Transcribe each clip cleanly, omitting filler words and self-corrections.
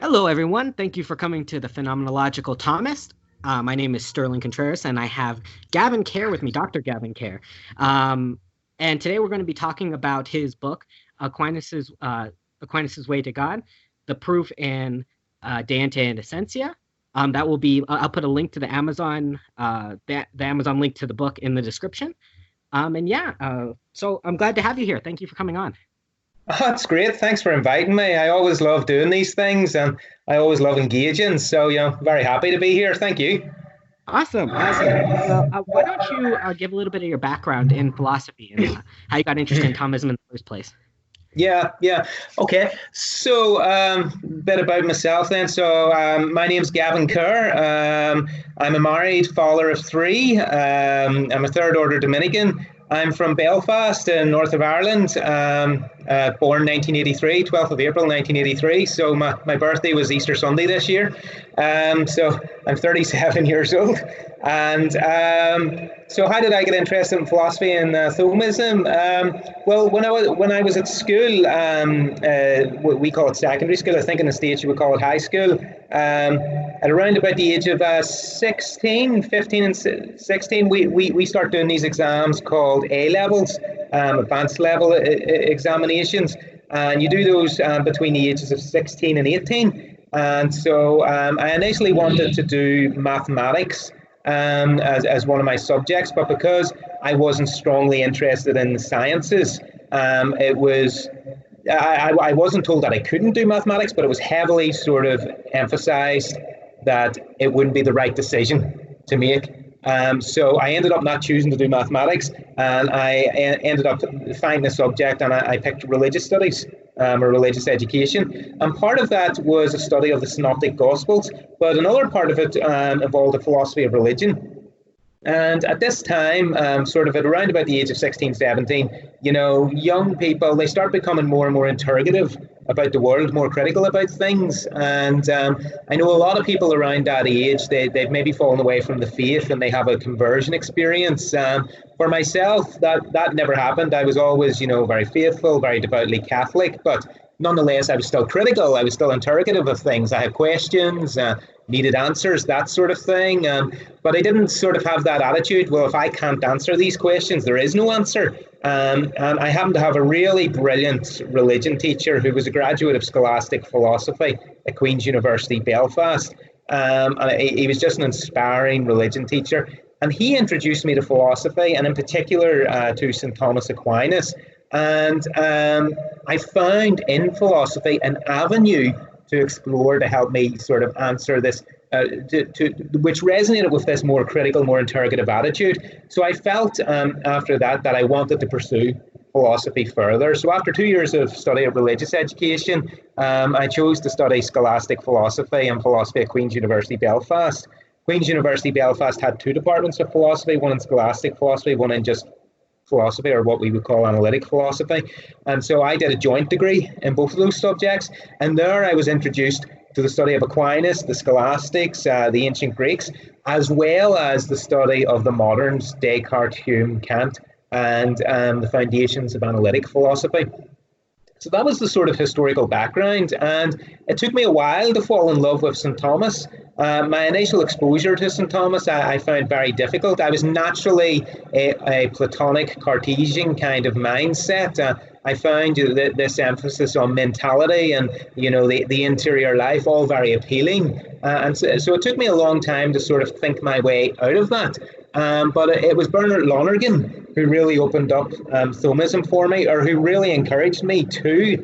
Hello, everyone. Thank you for coming to the Phenomenological Thomist. My name is Sterling Contreras, and I have Gavin Kerr with me, Dr. Gavin Kerr. And today we're going to be talking about his book, Aquinas's Way to God, The Proof in De Ente and Essentia. That will be, I'll put a link to the Amazon link to the book in the description. So I'm glad to have you here. Thank you for coming on. Oh, that's great. Thanks for inviting me. I always love doing these things and I always love engaging. So, very happy to be here. Thank you. Awesome. Well, why don't you give a little bit of your background in philosophy and how you got interested in Thomism in the first place? Yeah. Okay. So, a bit about myself then. So, my name's Gavin Kerr. I'm a married father of three. I'm a third order Dominican. I'm from Belfast in north of Ireland, born 1983, 12th of April 1983. So my birthday was Easter Sunday this year. So I'm 37 years old. And so how did I get interested in philosophy and Thomism? Well, when I was at school, we call it secondary school. I think in the States you would call it high school. At around about the age of 15 and 16, we start doing these exams called A-levels, advanced level examinations. And you do those between the ages of 16 and 18. And so I initially wanted to do mathematics as one of my subjects, but because I wasn't strongly interested in the sciences, I wasn't told that I couldn't do mathematics, but it was heavily sort of emphasized that it wouldn't be the right decision to make. So I ended up not choosing to do mathematics, and I ended up finding a subject, and I picked religious studies or religious education. And part of that was a study of the Synoptic Gospels, but another part of it involved a philosophy of religion. And at this time, sort of at around about the age of 16, 17, young people, they start becoming more and more interrogative about the world, more critical about things. And I know a lot of people around that age, they've maybe fallen away from the faith and they have a conversion experience. For myself, that never happened. I was always, very faithful, very devoutly Catholic, but nonetheless, I was still critical. I was still interrogative of things. I had questions, needed answers, that sort of thing. But I didn't sort of have that attitude, well, if I can't answer these questions, there is no answer. And I happened to have a really brilliant religion teacher who was a graduate of scholastic philosophy at Queen's University, Belfast. And he was just an inspiring religion teacher. And he introduced me to philosophy, and in particular to St. Thomas Aquinas. And I found in philosophy an avenue to explore to help me sort of answer this, which resonated with this more critical, more interrogative attitude. So I felt after that I wanted to pursue philosophy further. So after 2 years of study of religious education, I chose to study scholastic philosophy and philosophy at Queen's University, Belfast. Queen's University, Belfast had two departments of philosophy, one in scholastic philosophy, one in just philosophy, or what we would call analytic philosophy. And so I did a joint degree in both of those subjects. And there I was introduced to the study of Aquinas, the scholastics, the ancient Greeks, as well as the study of the moderns, Descartes, Hume, Kant, and the foundations of analytic philosophy. So that was the sort of historical background. And it took me a while to fall in love with St. Thomas. My initial exposure to St. Thomas I found very difficult. I was naturally a Platonic Cartesian kind of mindset. I found that this emphasis on mentality and the interior life all very appealing. And so it took me a long time to sort of think my way out of that. But it was Bernard Lonergan who really opened up Thomism for me, or who really encouraged me to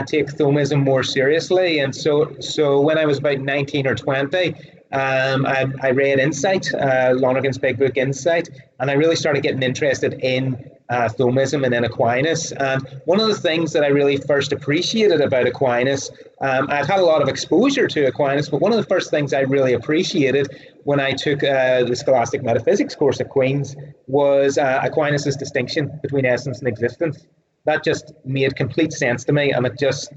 take Thomism more seriously. And so when I was about 19 or 20, I read Insight, Lonergan's big book Insight, and I really started getting interested in Thomism and in Aquinas. And one of the things that I really first appreciated about Aquinas, I'd had a lot of exposure to Aquinas, but one of the first things I really appreciated when I took the Scholastic Metaphysics course at Queen's was Aquinas' distinction between essence and existence. That just made complete sense to me, and it just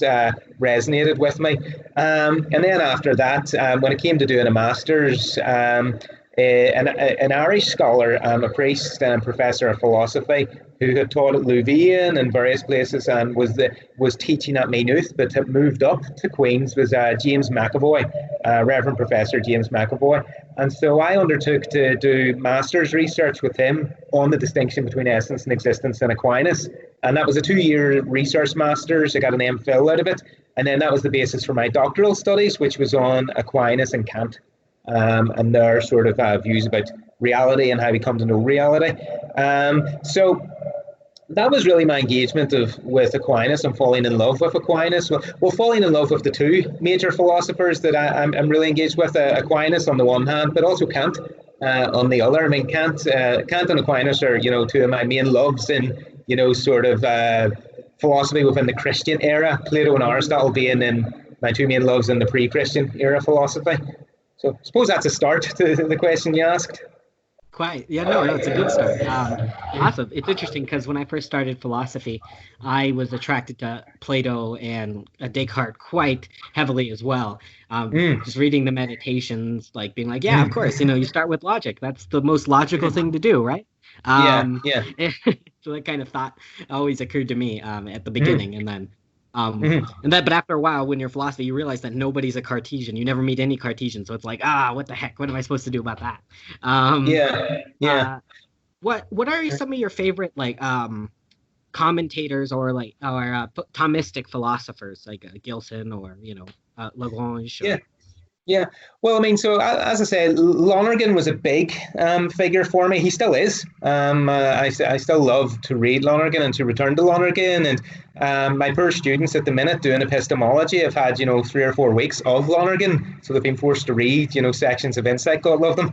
resonated with me. And then after that, when it came to doing a master's, an Irish scholar, a priest and professor of philosophy who had taught at Louvain and various places and was teaching at Maynooth, but had moved up to Queen's, was James McAvoy, Reverend Professor James McAvoy. And so I undertook to do master's research with him on the distinction between essence and existence in Aquinas. And that was a 2-year research master's. I got an MPhil out of it. And then that was the basis for my doctoral studies, which was on Aquinas and Kant. And their sort of views about reality and how we come to know reality. So that was really my engagement with Aquinas and falling in love with Aquinas. Well, falling in love with the two major philosophers that I'm really engaged with, Aquinas on the one hand, but also Kant on the other. I mean, Kant and Aquinas are, two of my main loves in, sort of philosophy within the Christian era. Plato and Aristotle being in my two main loves in the pre-Christian era philosophy. So I suppose that's a start to the question you asked. Quite. Yeah, no, it's a good start. Awesome. It's interesting because when I first started philosophy, I was attracted to Plato and Descartes quite heavily as well. Just reading the Meditations, like being like, yeah, of course, you start with logic. That's the most logical thing to do, right? Yeah. So that kind of thought always occurred to me at the beginning, and then but after a while, when you're philosophy, you realize that nobody's a Cartesian. You never meet any Cartesian, so it's like, what the heck? What am I supposed to do about that? What are some of your favorite commentators or Thomistic philosophers like Gilson or Lagrange? Yeah. Well, I mean, so as I said, Lonergan was a big figure for me. He still is. I still love to read Lonergan and to return to Lonergan. And my poor students at the minute doing epistemology have had, 3 or 4 weeks of Lonergan. So they've been forced to read, sections of Insight. God love them.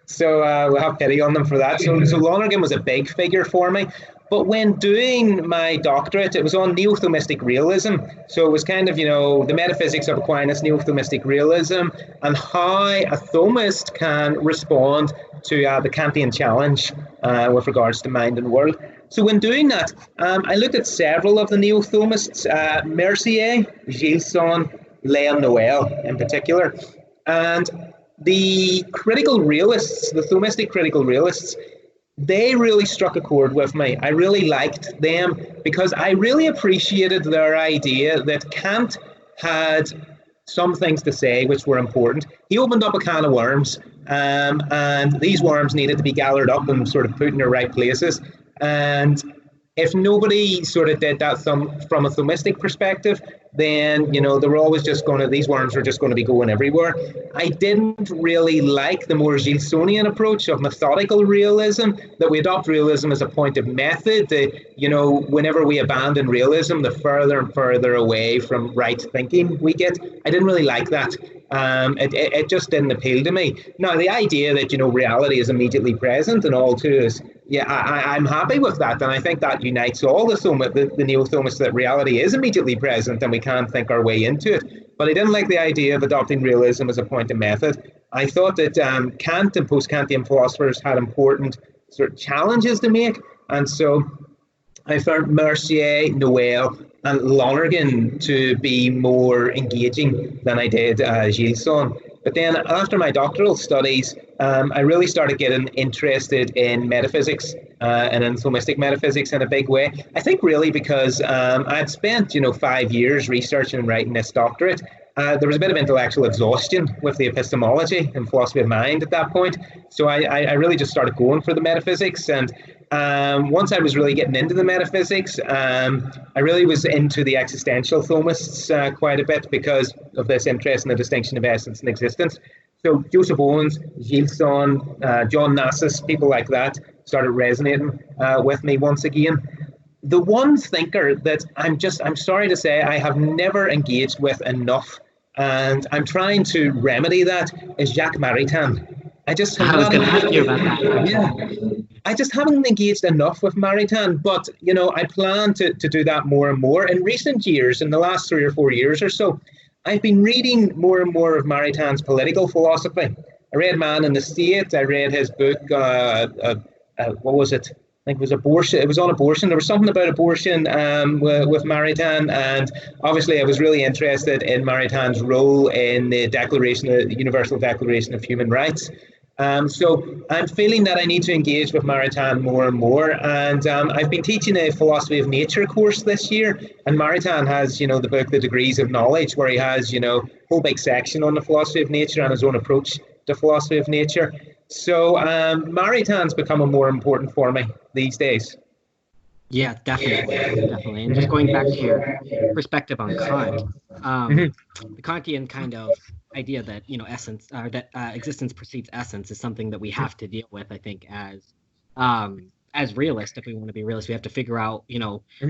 So we'll have pity on them for that. So Lonergan was a big figure for me. But when doing my doctorate, it was on neo-Thomistic realism. So it was kind of, the metaphysics of Aquinas, neo-Thomistic realism, and how a Thomist can respond to the Kantian challenge with regards to mind and world. So when doing that, I looked at several of the neo-Thomists, Mercier, Gilson, Léon Noël in particular. And the critical realists, the Thomistic critical realists, they really struck a chord with me. I really liked them because I really appreciated their idea that Kant had some things to say which were important. He opened up a can of worms, and these worms needed to be gathered up and sort of put in their right places. And if nobody sort of did that from a Thomistic perspective, then, they were always just these worms were just going to be going everywhere. I didn't really like the more Gilsonian approach of methodical realism, that we adopt realism as a point of method. Whenever we abandon realism, the further and further away from right thinking we get. I didn't really like that. It just didn't appeal to me. Now, the idea that, reality is immediately present and all to us, I'm happy with that. And I think that unites all the neo-Thomists, that reality is immediately present and we can't think our way into it. But I didn't like the idea of adopting realism as a point of method. I thought that Kant and post-Kantian philosophers had important sort of challenges to make. And so I found Mercier, Noël, and Lonergan to be more engaging than I did Gilson. But then after my doctoral studies, I really started getting interested in metaphysics and in Thomistic metaphysics in a big way. I think really because I'd spent 5 years researching and writing this doctorate. There was a bit of intellectual exhaustion with the epistemology and philosophy of mind at that point. So I really just started going for the metaphysics. And once I was really getting into the metaphysics, I really was into the existential Thomists quite a bit because of this interest in the distinction of essence and existence. So Joseph Owens, Gilson, John Nassus, people like that started resonating with me once again. The one thinker that I'm sorry to say I have never engaged with enough, and I'm trying to remedy that, is Jacques Maritain. I was going to ask you about that. Yeah. I just haven't engaged enough with Maritain, but, I plan to do that more and more. In recent years, in the last 3 or 4 years or so, I've been reading more and more of Maritain's political philosophy. I read Man in the State. I read his book, what was it? I think it was abortion. It was on abortion. There was something about abortion with Maritain, and obviously I was really interested in Maritain's role in the Universal Declaration of Human Rights. So I'm feeling that I need to engage with Maritain more and more. And I've been teaching a philosophy of nature course this year. And Maritain has, the book, The Degrees of Knowledge, where he has, a whole big section on the philosophy of nature and his own approach to philosophy of nature. So Maritain's becoming more important for me these days. Yeah, definitely. And just going back to your perspective on Kant, the Kantian kind of idea that essence, or that existence precedes essence, is something that we have to deal with. I think as realists, if we want to be realists, we have to figure out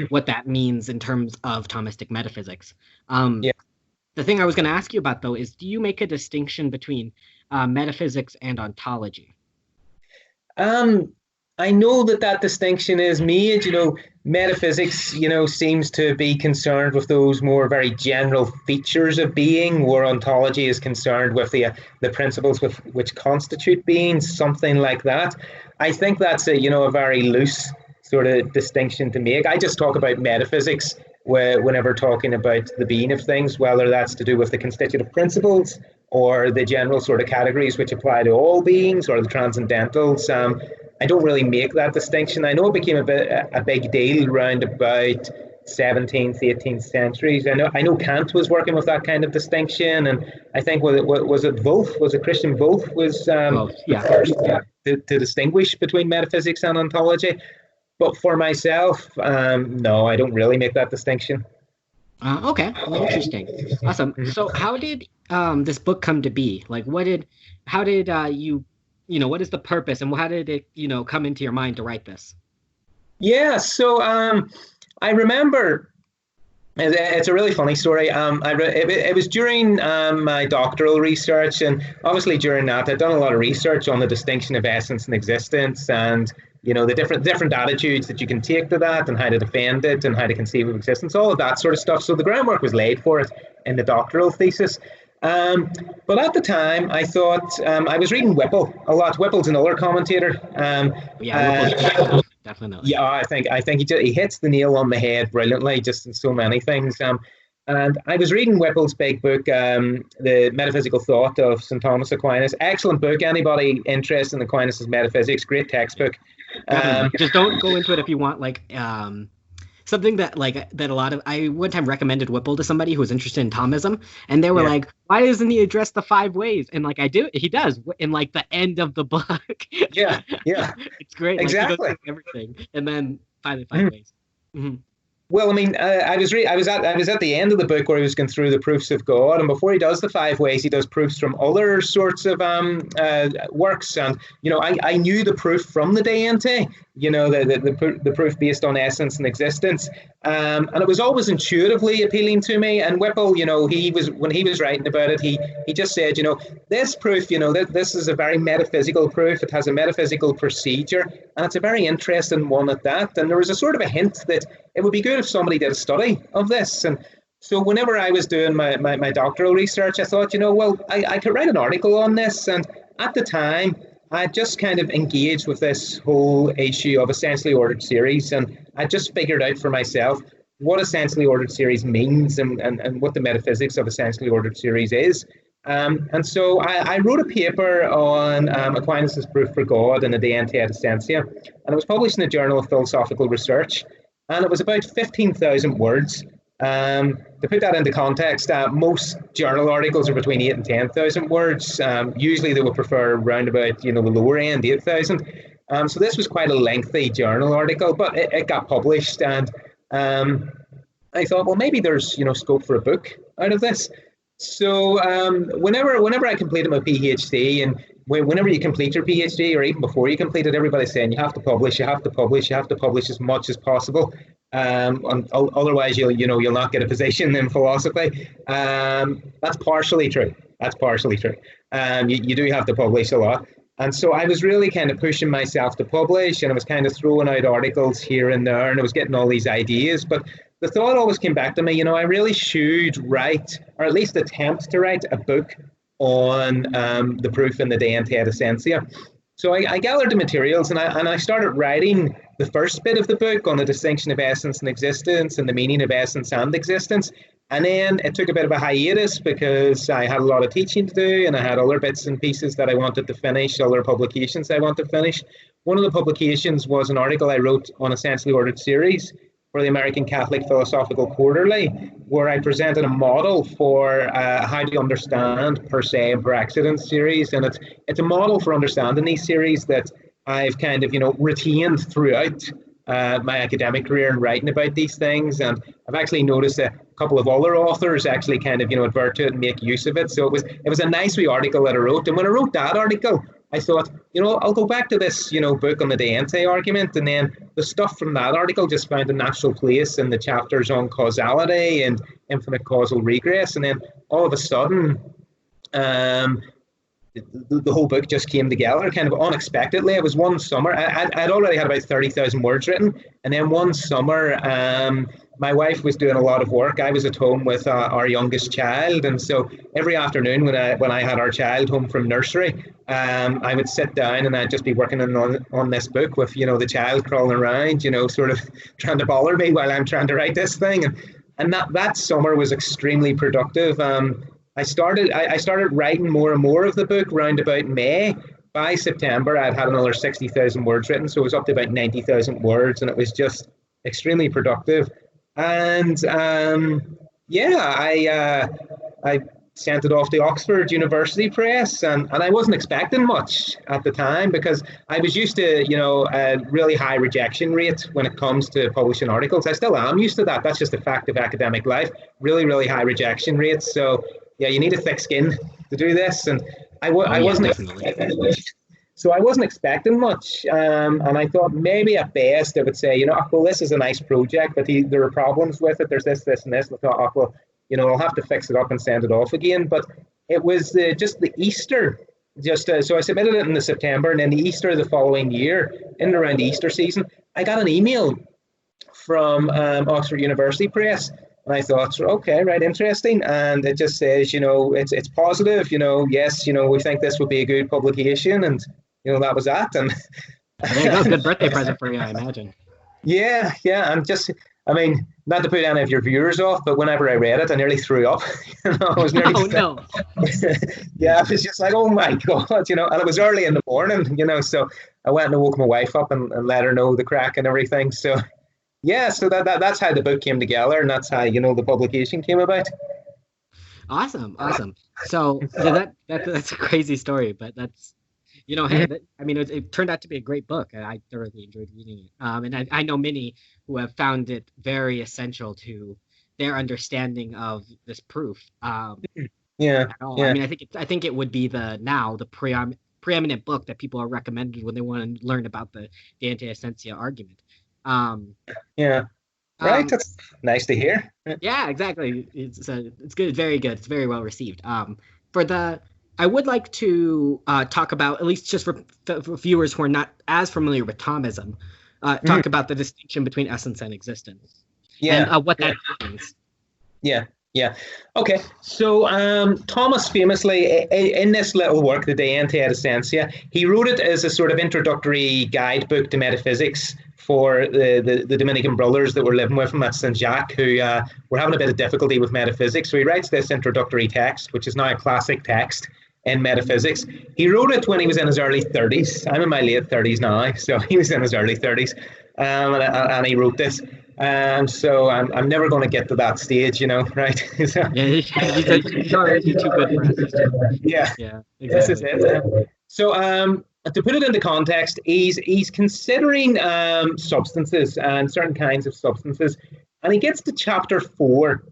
what that means in terms of Thomistic metaphysics. The thing I was going to ask you about, though, is do you make a distinction between metaphysics and ontology? I know that distinction is made. Metaphysics, seems to be concerned with those more very general features of being, where ontology is concerned with the principles which constitute being, something like that. I think that's a very loose sort of distinction to make. I just talk about metaphysics whenever talking about the being of things, whether that's to do with the constitutive principles or the general sort of categories which apply to all beings, or the transcendentals. I don't really make that distinction. I know it became a big deal around about 17th, 18th centuries. I know Kant was working with that kind of distinction, and I think was it Wolff? Was it Christian Wolff was the first to distinguish between metaphysics and ontology? But for myself, no, I don't really make that distinction. Okay, well, interesting, awesome. So, how did this book come to be? Like, how did you? What is the purpose, and how did it, come into your mind to write this? Yeah, so I remember, it's a really funny story. It was during my doctoral research, and obviously during that, I'd done a lot of research on the distinction of essence and existence, and the different attitudes that you can take to that, and how to defend it, and how to conceive of existence, all of that sort of stuff. So the groundwork was laid for it in the doctoral thesis. But at the time, I thought I was reading Whipple a lot. Whipple's another commentator. Whipple's definitely. Yeah, I think he hits the nail on the head brilliantly, just in so many things. And I was reading Whipple's big book, The Metaphysical Thought of St. Thomas Aquinas. Excellent book. Anybody interested in Aquinas' metaphysics, great textbook. Just don't go into it if you want, something that a lot of, I one time recommended Whipple to somebody who was interested in Thomism, and they were like, why doesn't he address the 5 ways? And he does in the end of the book. Yeah It's great. Exactly. Everything, and then finally 5 ways. Mm-hmm. Well, I mean, I was at the end of the book where he was going through the proofs of God, and before he does the 5 ways, he does proofs from other sorts of works. And I knew the proof from the De Ente, the proof based on essence and existence, and it was always intuitively appealing to me. And Whipple, when he was writing about it, he just said, this proof, this is a very metaphysical proof. It has a metaphysical procedure, and it's a very interesting one at that. And there was a sort of a hint that it would be good if somebody did a study of this. And so whenever I was doing my doctoral research, I thought, I could write an article on this. And at the time, I just kind of engaged with this whole issue of essentially ordered series. And I just figured out for myself what essentially ordered series means, and what the metaphysics of essentially ordered series is. And so I wrote a paper on Aquinas' proof for God in the De Ente et Essentia, and it was published in the Journal of Philosophical Research. And it was about 15,000 words. To put that into context, most journal articles are between 8 and 10,000 words. Usually they would prefer around about the lower end, 8,000. So this was quite a lengthy journal article, but it got published, and I thought, well, maybe there's scope for a book out of this. So whenever I completed my PhD, and whenever you complete your PhD, or even before you complete it, everybody's saying you have to publish as much as possible. Otherwise, you'll not get a position in philosophy. That's partially true. You do have to publish a lot. And so I was really kind of pushing myself to publish, and I was kind of throwing out articles here and there, and I was getting all these ideas. But the thought always came back to me, I really should write, or at least attempt to write, a book on the proof in the De Ente et Essentia. So I gathered the materials, and I started writing the first bit of the book on the distinction of essence and existence, and the meaning of essence and existence. And then it took a bit of a hiatus because I had a lot of teaching to do, and I had other bits and pieces that I wanted to finish, other publications I wanted to finish. One of the publications was an article I wrote on Essentially Ordered Series for the American Catholic Philosophical Quarterly, where I presented a model for how to understand per se and per accident series. And it's a model for understanding these series that I've kind of, retained throughout my academic career and writing about these things. And I've actually noticed that a couple of other authors actually kind of, advert to it and make use of it. So it was a nice wee article that I wrote. And when I wrote that article, I thought, I'll go back to this, book on the Ente argument. And then the stuff from that article just found a natural place in the chapters on causality and infinite causal regress. And then all of a sudden, the whole book just came together kind of unexpectedly. It was one summer. I'd already had about 30,000 words written. And then one summer, my wife was doing a lot of work. I was at home with our youngest child. And so every afternoon when I had our child home from nursery, I would sit down and I'd just be working on this book with, the child crawling around, sort of trying to bother me while I'm trying to write this thing. And that summer was extremely productive. I started writing more and more of the book round about May. By September, I'd had another 60,000 words written, so it was up to about 90,000 words, and it was just extremely productive. And I sent it off to Oxford University Press, and I wasn't expecting much at the time because I was used to, a really high rejection rate when it comes to publishing articles. I still am used to that. That's just a fact of academic life. Really, really high rejection rates. So yeah, you need a thick skin to do this, and I wasn't expecting much, and I thought maybe at best I would say, well, this is a nice project, but there are problems with it. There's this, and this. And I thought, well, I'll have to fix it up and send it off again. But it was just the Easter, so I submitted it in the September, and then the Easter the following year, in and around the Easter season, I got an email from Oxford University Press. And I thought, okay, right, interesting. And it just says, it's positive, yes, we think this would be a good publication. And, that was that. And there you go, good birthday present for you, I imagine. Yeah. And not to put any of your viewers off, but whenever I read it, I nearly threw up. I was nearly no. Yeah, I was just like, oh my God, and it was early in the morning, so I went and woke my wife up and let her know the crack and everything. So yeah, so that's how the book came together, and that's how the publication came about. Awesome. So that's a crazy story, but that's it turned out to be a great book, and I thoroughly enjoyed reading it. And I know many who have found it very essential to their understanding of this proof. Yeah. I think it would be the preeminent book that people are recommended when they want to learn about the Ente-Essentia argument. Right, that's nice to hear. Yeah, exactly. It's good. It's very good. It's very well received. I would like to talk about, at least just for viewers who are not as familiar with Thomism, talk about the distinction between essence and existence. And what that means. Yeah. Okay. So Thomas famously, in this little work, the De Ente et Essentia, he wrote it as a sort of introductory guidebook to metaphysics for the Dominican brothers that were living with him at Saint Jacques, who were having a bit of difficulty with metaphysics. So he writes this introductory text, which is now a classic text in metaphysics. He wrote it when he was in his early 30s. I'm in my late 30s now, so he was in his early 30s, and he wrote this. So I'm never going to get to that stage, right? So, he's already too good for us. Yeah, exactly. This is it. So to put it into context, he's considering substances and certain kinds of substances, and he gets to chapter 4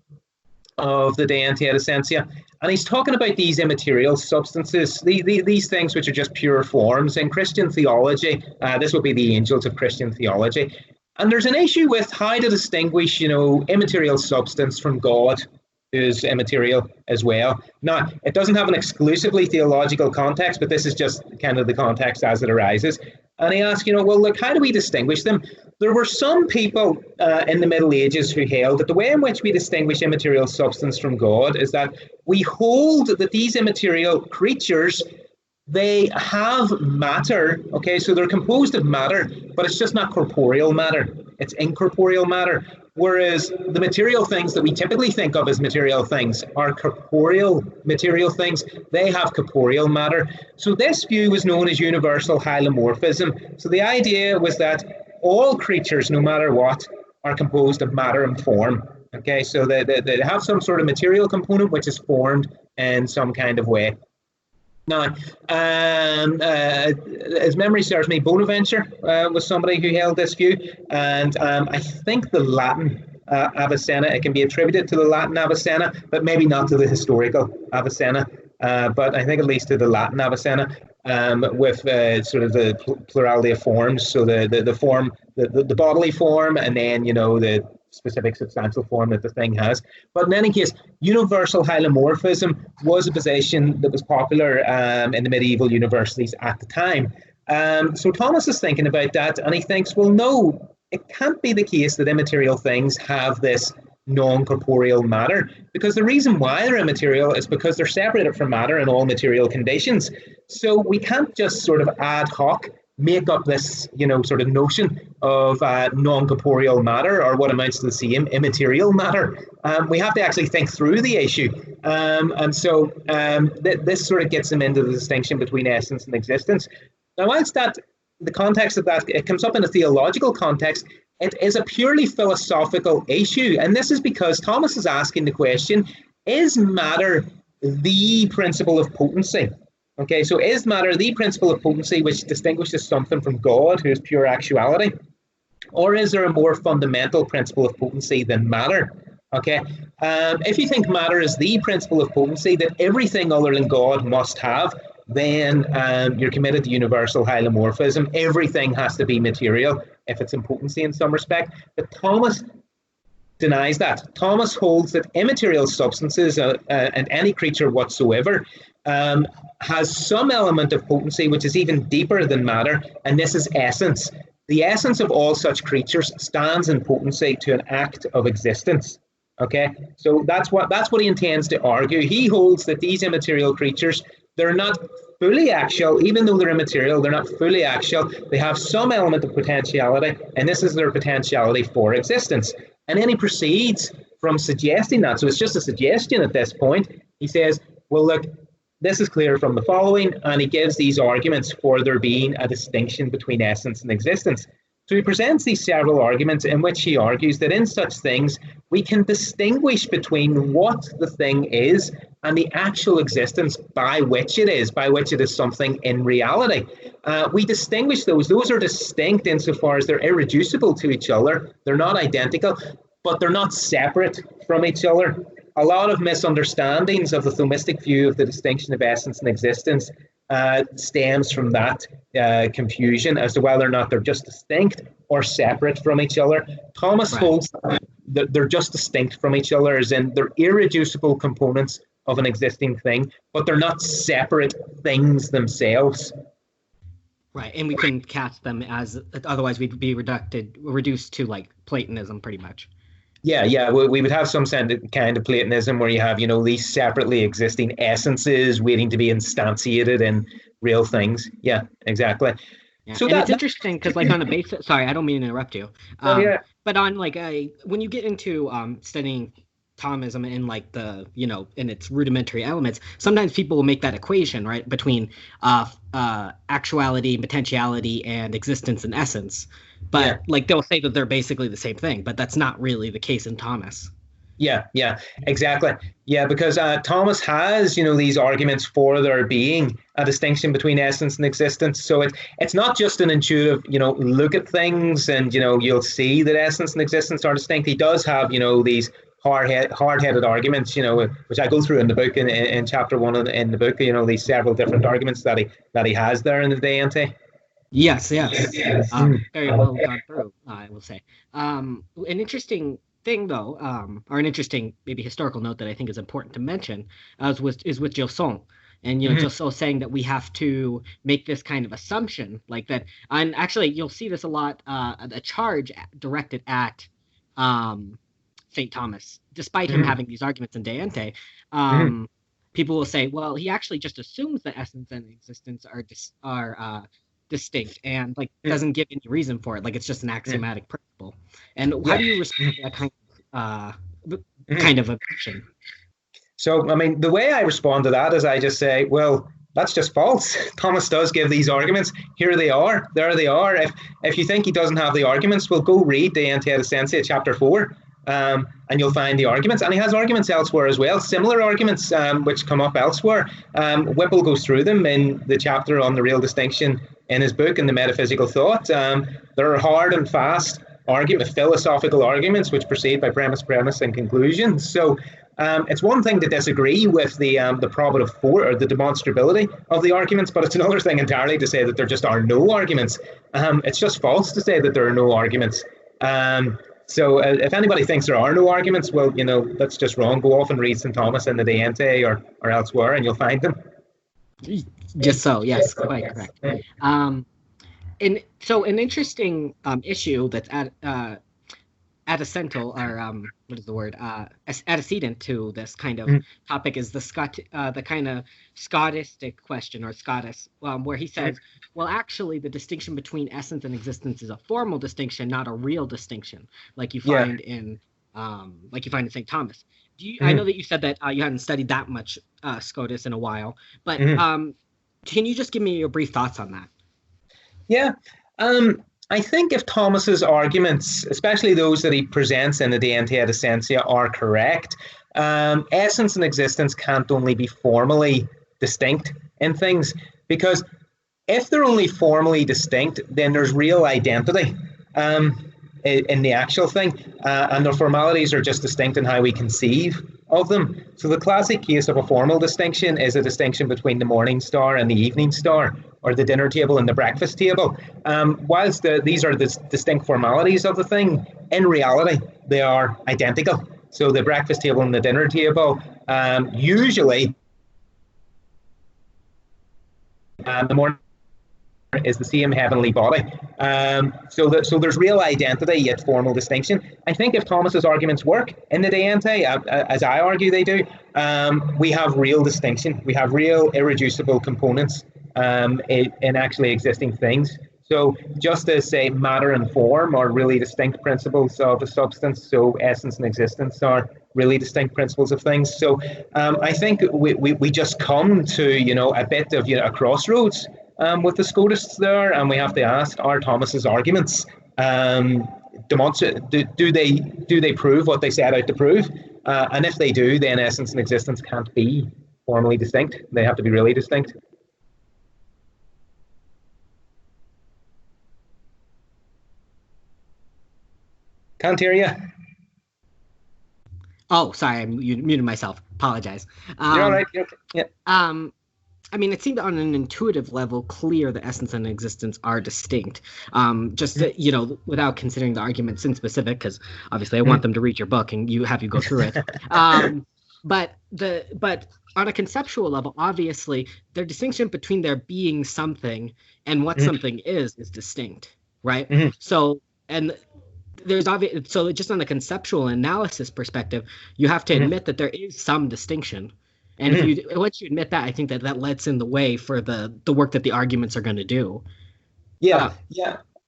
of the De Ente et Essentia, and he's talking about these immaterial substances, these things which are just pure forms. In Christian theology, this would be the angels of Christian theology. And there's an issue with how to distinguish, immaterial substance from God, who's immaterial as well. Now, it doesn't have an exclusively theological context, but this is just kind of the context as it arises. And he asks, how do we distinguish them? There were some people in the Middle Ages who held that the way in which we distinguish immaterial substance from God is that we hold that these immaterial creatures, they have matter, okay? So they're composed of matter, but it's just not corporeal matter. It's incorporeal matter. Whereas the material things that we typically think of as material things are corporeal material things. They have corporeal matter. So this view was known as universal hylomorphism. So the idea was that all creatures, no matter what, are composed of matter and form. Okay, so they have some sort of material component which is formed in some kind of way. Now, as memory serves me, Bonaventure was somebody who held this view, and I think the Latin Avicenna, it can be attributed to the Latin Avicenna, but maybe not to the historical Avicenna, but I think at least to the Latin Avicenna, with sort of the plurality of forms, so the form, the bodily form, and then, you know, the specific substantial form that the thing has. But in any case, universal hylomorphism was a position that was popular in the medieval universities at the time. So Thomas is thinking about that, and he thinks, well, no, it can't be the case that immaterial things have this non-corporeal matter, because the reason why they're immaterial is because they're separated from matter in all material conditions. So we can't just sort of ad hoc make up this, you know, sort of notion of non-corporeal matter, or what amounts to the same, immaterial matter. We have to actually think through the issue. And so this sort of gets them into the distinction between essence and existence. Now, whilst that, the context of that, it comes up in a theological context, it is a purely philosophical issue. And this is because Thomas is asking the question, is matter the principle of potency? Okay, so is matter the principle of potency which distinguishes something from God, who is pure actuality? Or is there a more fundamental principle of potency than matter? Okay, if you think matter is the principle of potency that everything other than God must have, then you're committed to universal hylomorphism. Everything has to be material if it's in potency in some respect. But Thomas denies that. Thomas holds that immaterial substances and any creature whatsoever has some element of potency which is even deeper than matter, and this is essence. The essence of all such creatures stands in potency to an act of existence. Okay, so that's what he intends to argue. He holds that these immaterial creatures, they're not fully actual, even though they're immaterial, they're not fully actual. They have some element of potentiality, and this is their potentiality for existence. And then he proceeds from suggesting that. So it's just a suggestion at this point. He says, well, look, this is clear from the following, and he gives these arguments for there being a distinction between essence and existence. So he presents these several arguments in which he argues that in such things, we can distinguish between what the thing is and the actual existence by which it is something in reality. We distinguish those. Those are distinct insofar as they're irreducible to each other. They're not identical, but they're not separate from each other. A lot of misunderstandings of the Thomistic view of the distinction of essence and existence stems from that confusion as to whether or not they're just distinct or separate from each other. Thomas holds that they're just distinct from each other, as in they're irreducible components of an existing thing, but they're not separate things themselves. Right, and we can cast them as, otherwise we'd be reduced to like Platonism pretty much. Yeah, we would have some kind of Platonism where you have, you know, these separately existing essences waiting to be instantiated in real things. Yeah, exactly. Yeah. So it's interesting because, like, on a basis, sorry, I don't mean to interrupt you. But on like when you get into studying Thomism in like the, you know, in its rudimentary elements, sometimes people will make that equation, right, between actuality, potentiality, and existence and essence. But like they'll say that they're basically the same thing, but that's not really the case in Thomas. Yeah, exactly. Yeah, because Thomas has, you know, these arguments for there being a distinction between essence and existence. So it's not just an intuitive, you know, look at things and, you know, you'll see that essence and existence are distinct. He does have, you know, these hard-headed arguments, you know, which I go through in the book in chapter 1 in the book. You know, these several different arguments that he has there in the De Ente. Yes. Very well gone through, I will say. An interesting thing, though, or an interesting maybe historical note that I think is important to mention, is with Gilson. And, you know, Gilson saying that we have to make this kind of assumption like that. And actually, you'll see this a lot, a charge directed at St. Thomas, despite him having these arguments in De Ente. People will say, well, he actually just assumes that essence and existence are distinct and like doesn't give any reason for it. Like it's just an axiomatic principle. people. And how do you respond to that kind of objection? So, I mean, the way I respond to that is I just say, well, that's just false. Thomas does give these arguments. Here they are. There they are. If you think he doesn't have the arguments, well, go read the Ente Essentia, chapter 4, and you'll find the arguments. And he has arguments elsewhere as well, similar arguments which come up elsewhere. Whipple goes through them in the chapter on the real distinction in his book, in the Metaphysical Thought. There are hard and fast philosophical arguments which proceed by premise, and conclusion. So it's one thing to disagree with the probative force or the demonstrability of the arguments, but it's another thing entirely to say that there just are no arguments. It's just false to say that there are no arguments. So if anybody thinks there are no arguments, well, that's just wrong. Go off and read St. Thomas in the De Ente or elsewhere, and you'll find them. Just so, yes, quite correct. And so an interesting issue that's antecedent to this kind of topic is the kind of Scotistic question, or Scotus, where he says, well, actually, the distinction between essence and existence is a formal distinction, not a real distinction, like you find in St. Thomas. I know that you said that you hadn't studied that much Scotus in a while, but can you just give me your brief thoughts on that? Yeah. I think if Thomas's arguments, especially those that he presents in the De Ente et Essentia, are correct, essence and existence can't only be formally distinct in things, because if they're only formally distinct, then there's real identity in the actual thing, and the formalities are just distinct in how we conceive of them. So the classic case of a formal distinction is a distinction between the morning star and the evening star, or the dinner table and the breakfast table. Whilst these are the distinct formalities of the thing, in reality, they are identical. So the breakfast table and the dinner table, usually, the morning is the same heavenly body. So there's real identity, yet formal distinction. I think if Thomas's arguments work in the De Ente, as I argue they do, we have real distinction. We have real irreducible components in actually existing things. So just as, say, matter and form are really distinct principles of a substance, so essence and existence are really distinct principles of things. So I think we just come to, a bit of, a crossroads with the Scotists there, and we have to ask, are Thomas's arguments do they prove what they set out to prove? And if they do, then essence and existence can't be formally distinct. They have to be really distinct. Can't hear you. Oh, sorry, I muted myself. Apologize. You're all right. You're okay. Yeah. I mean, it seemed on an intuitive level clear that essence and existence are distinct. Without considering the arguments in specific, because obviously I want them to read your book and have you go through it. But on a conceptual level, obviously, their distinction between there being something and what something is distinct, right? So just on a conceptual analysis perspective, you have to admit that there is some distinction. And once you admit that, I think that lets in the way for the work that the arguments are going to do. Yeah.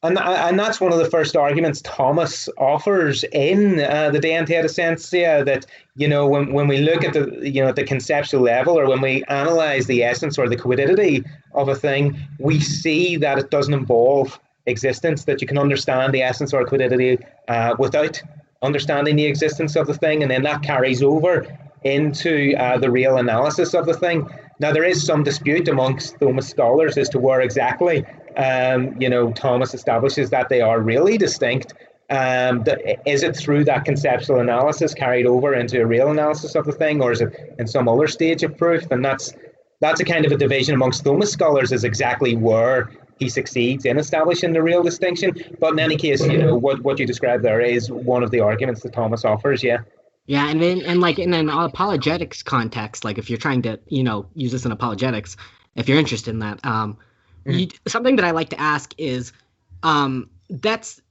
And that's one of the first arguments Thomas offers in the De Ente et Essentia, that, when we look at the conceptual level, or when we analyze the essence or the quiddity of a thing, we see that it doesn't involve existence, that you can understand the essence or quiddity without understanding the existence of the thing, and then that carries over into the real analysis of the thing. Now, there is some dispute amongst Thomas scholars as to where exactly Thomas establishes that they are really distinct. Is it through that conceptual analysis carried over into a real analysis of the thing, or is it in some other stage of proof? And that's a kind of a division amongst Thomas scholars, is exactly where he succeeds in establishing the real distinction. But in any case, what you described there is one of the arguments that Thomas offers. Yeah, and then in an apologetics context, like if you're trying to use this in apologetics, if you're interested in that, something that I like to ask is,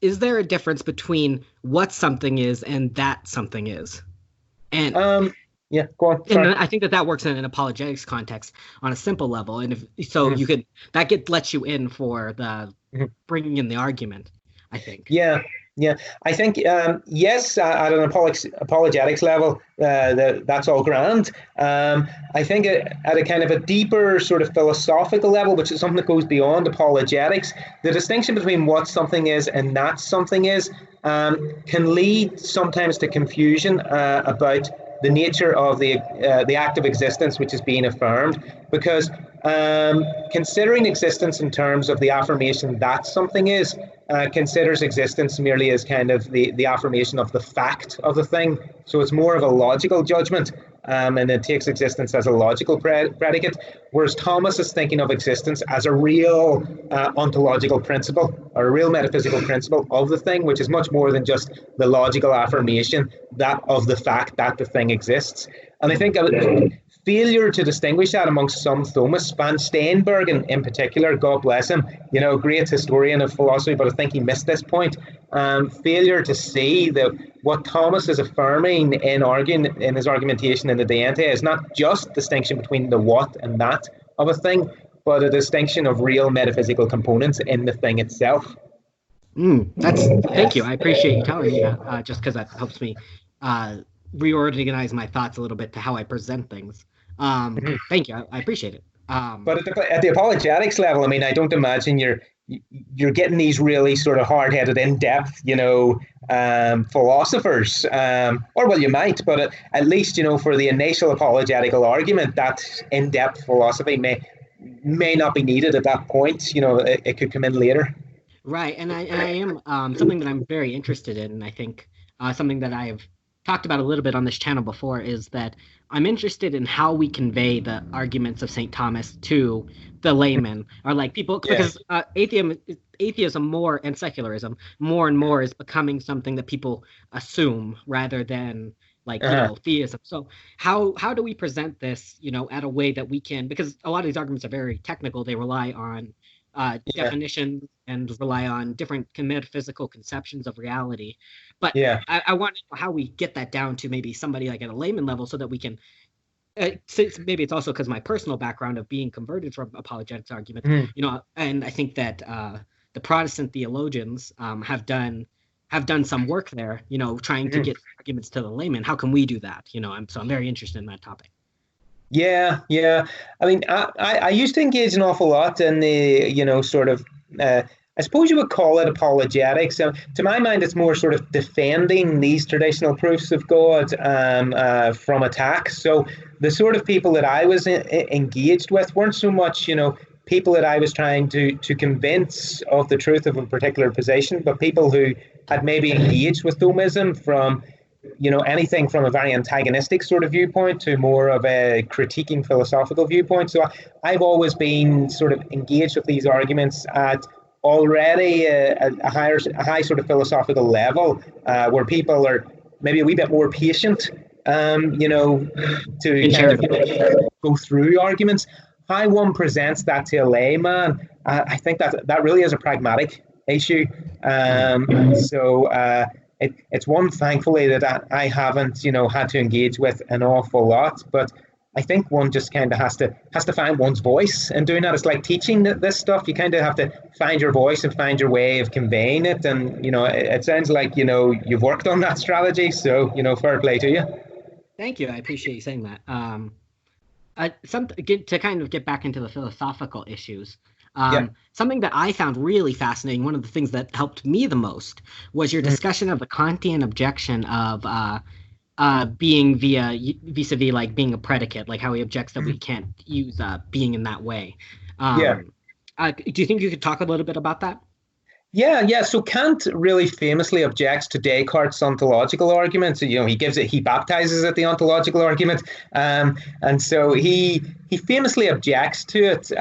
is there a difference between what something is and that something is? And yeah, go on. And I think that works in an apologetics context on a simple level, and you could lets you in for the bringing in the argument, I think. Yeah, Yeah, I think yes, at an apologetics level, that's all grand. I think at a kind of a deeper sort of philosophical level, which is something that goes beyond apologetics, the distinction between what something is and not something is can lead sometimes to confusion about the nature of the act of existence which is being affirmed, because considering existence in terms of the affirmation that something is considers existence merely as kind of the affirmation of the fact of the thing. So it's more of a logical judgment, and it takes existence as a logical predicate, whereas Thomas is thinking of existence as a real ontological principle, or a real metaphysical principle of the thing, which is much more than just the logical affirmation that of the fact that the thing exists. And I think failure to distinguish that amongst some Thomists, Van Steenberg in particular, God bless him, great historian of philosophy, but I think he missed this point. Failure to see that what Thomas is affirming in his argumentation in the De Ente is not just distinction between the what and that of a thing, but a distinction of real metaphysical components in the thing itself. Thank you. I appreciate you telling me that, just because that helps me reorganize my thoughts a little bit to how I present things. Thank you. I appreciate it. But at the apologetics level, I mean, I don't imagine you're getting these really sort of hard-headed, in-depth, philosophers, or well, you might, but at least, for the initial apologetical argument, that in-depth philosophy may not be needed at that point. It could come in later. Right, and I am something that I'm very interested in, and I think something that I have talked about a little bit on this channel before is that I'm interested in how we convey the arguments of St. Thomas to the layman, or like people, because atheism more and secularism more and more is becoming something that people assume rather than like theism. So how do we present this at a way that we can, because a lot of these arguments are very technical, they rely on definitions and rely on different metaphysical conceptions of reality. But I want to know how we get that down to maybe somebody like at a layman level, so that we can, maybe it's also because my personal background of being converted from apologetics arguments, and I think that the Protestant theologians have done some work there, trying to get arguments to the layman. How can we do that? I'm very interested in that topic. Yeah. I mean, I used to engage an awful lot in the, sort of, I suppose you would call it apologetics. To my mind, it's more sort of defending these traditional proofs of God from attacks. So the sort of people that I was engaged with weren't so much, people that I was trying to convince of the truth of a particular position, but people who had maybe engaged with Thomism from anything from a very antagonistic sort of viewpoint to more of a critiquing philosophical viewpoint. So I've always been sort of engaged with these arguments at already a high sort of philosophical level, where people are maybe a wee bit more patient, to kind of go through arguments. How one presents that to a layman, I think that really is a pragmatic issue. It's one, thankfully, that I haven't, had to engage with an awful lot. But I think one just kind of has to find one's voice in doing that. It's like teaching this stuff. You kind of have to find your voice and find your way of conveying it. And, it sounds like, you've worked on that strategy. So, fair play to you. Thank you. I appreciate you saying that. To kind of get back into the philosophical issues. Something that I found really fascinating, one of the things that helped me the most, was your discussion of the Kantian objection of being vis-a-vis like being a predicate, like how he objects that we can't use being in that way. Do you think you could talk a little bit about that? Yeah. So Kant really famously objects to Descartes' ontological argument. So, he baptizes it the ontological argument, and so he famously objects to it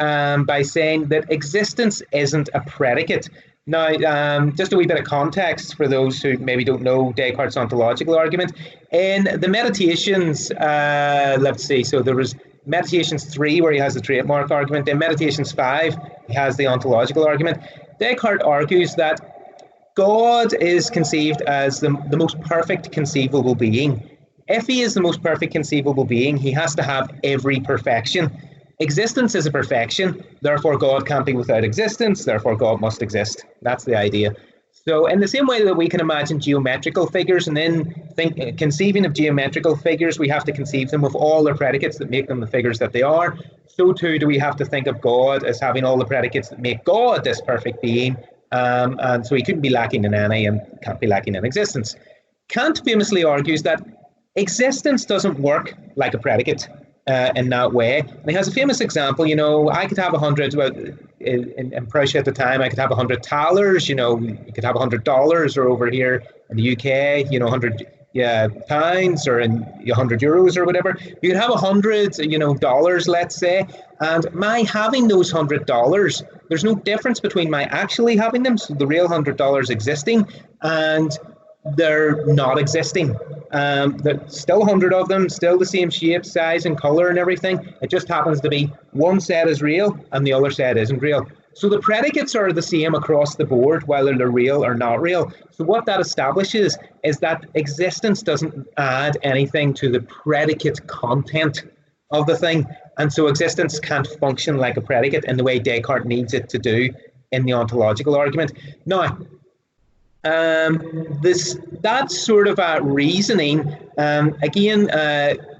by saying that existence isn't a predicate. Now, just a wee bit of context for those who maybe don't know Descartes' ontological argument. In the Meditations, let's see. So there was Meditations 3 where he has the trademark argument. In Meditations 5, he has the ontological argument. Descartes argues that God is conceived as the most perfect conceivable being. If he is the most perfect conceivable being, he has to have every perfection. Existence is a perfection, therefore God can't be without existence, therefore God must exist. That's the idea. So in the same way that we can imagine geometrical figures and then conceiving of geometrical figures, we have to conceive them with all the predicates that make them the figures that they are. So too do we have to think of God as having all the predicates that make God this perfect being. And so he couldn't be lacking in any and can't be lacking in existence. Kant famously argues that existence doesn't work like a predicate in that way. And he has a famous example, I could have 100, well, in Prussia at the time, I could have 100 thalers, you could have $100, or over here in the UK, 100 pounds, or in 100 euros or whatever. You could have 100, dollars, let's say, and my having those $100, there's no difference between my actually having them, so the real $100 existing, and they're not existing. There's still 100 of them, still the same shape, size, and color and everything. It just happens to be one set is real and the other set isn't real. So the predicates are the same across the board, whether they're real or not real. So what that establishes is that existence doesn't add anything to the predicate content of the thing. And so existence can't function like a predicate in the way Descartes needs it to do in the ontological argument. Now, that sort of reasoning again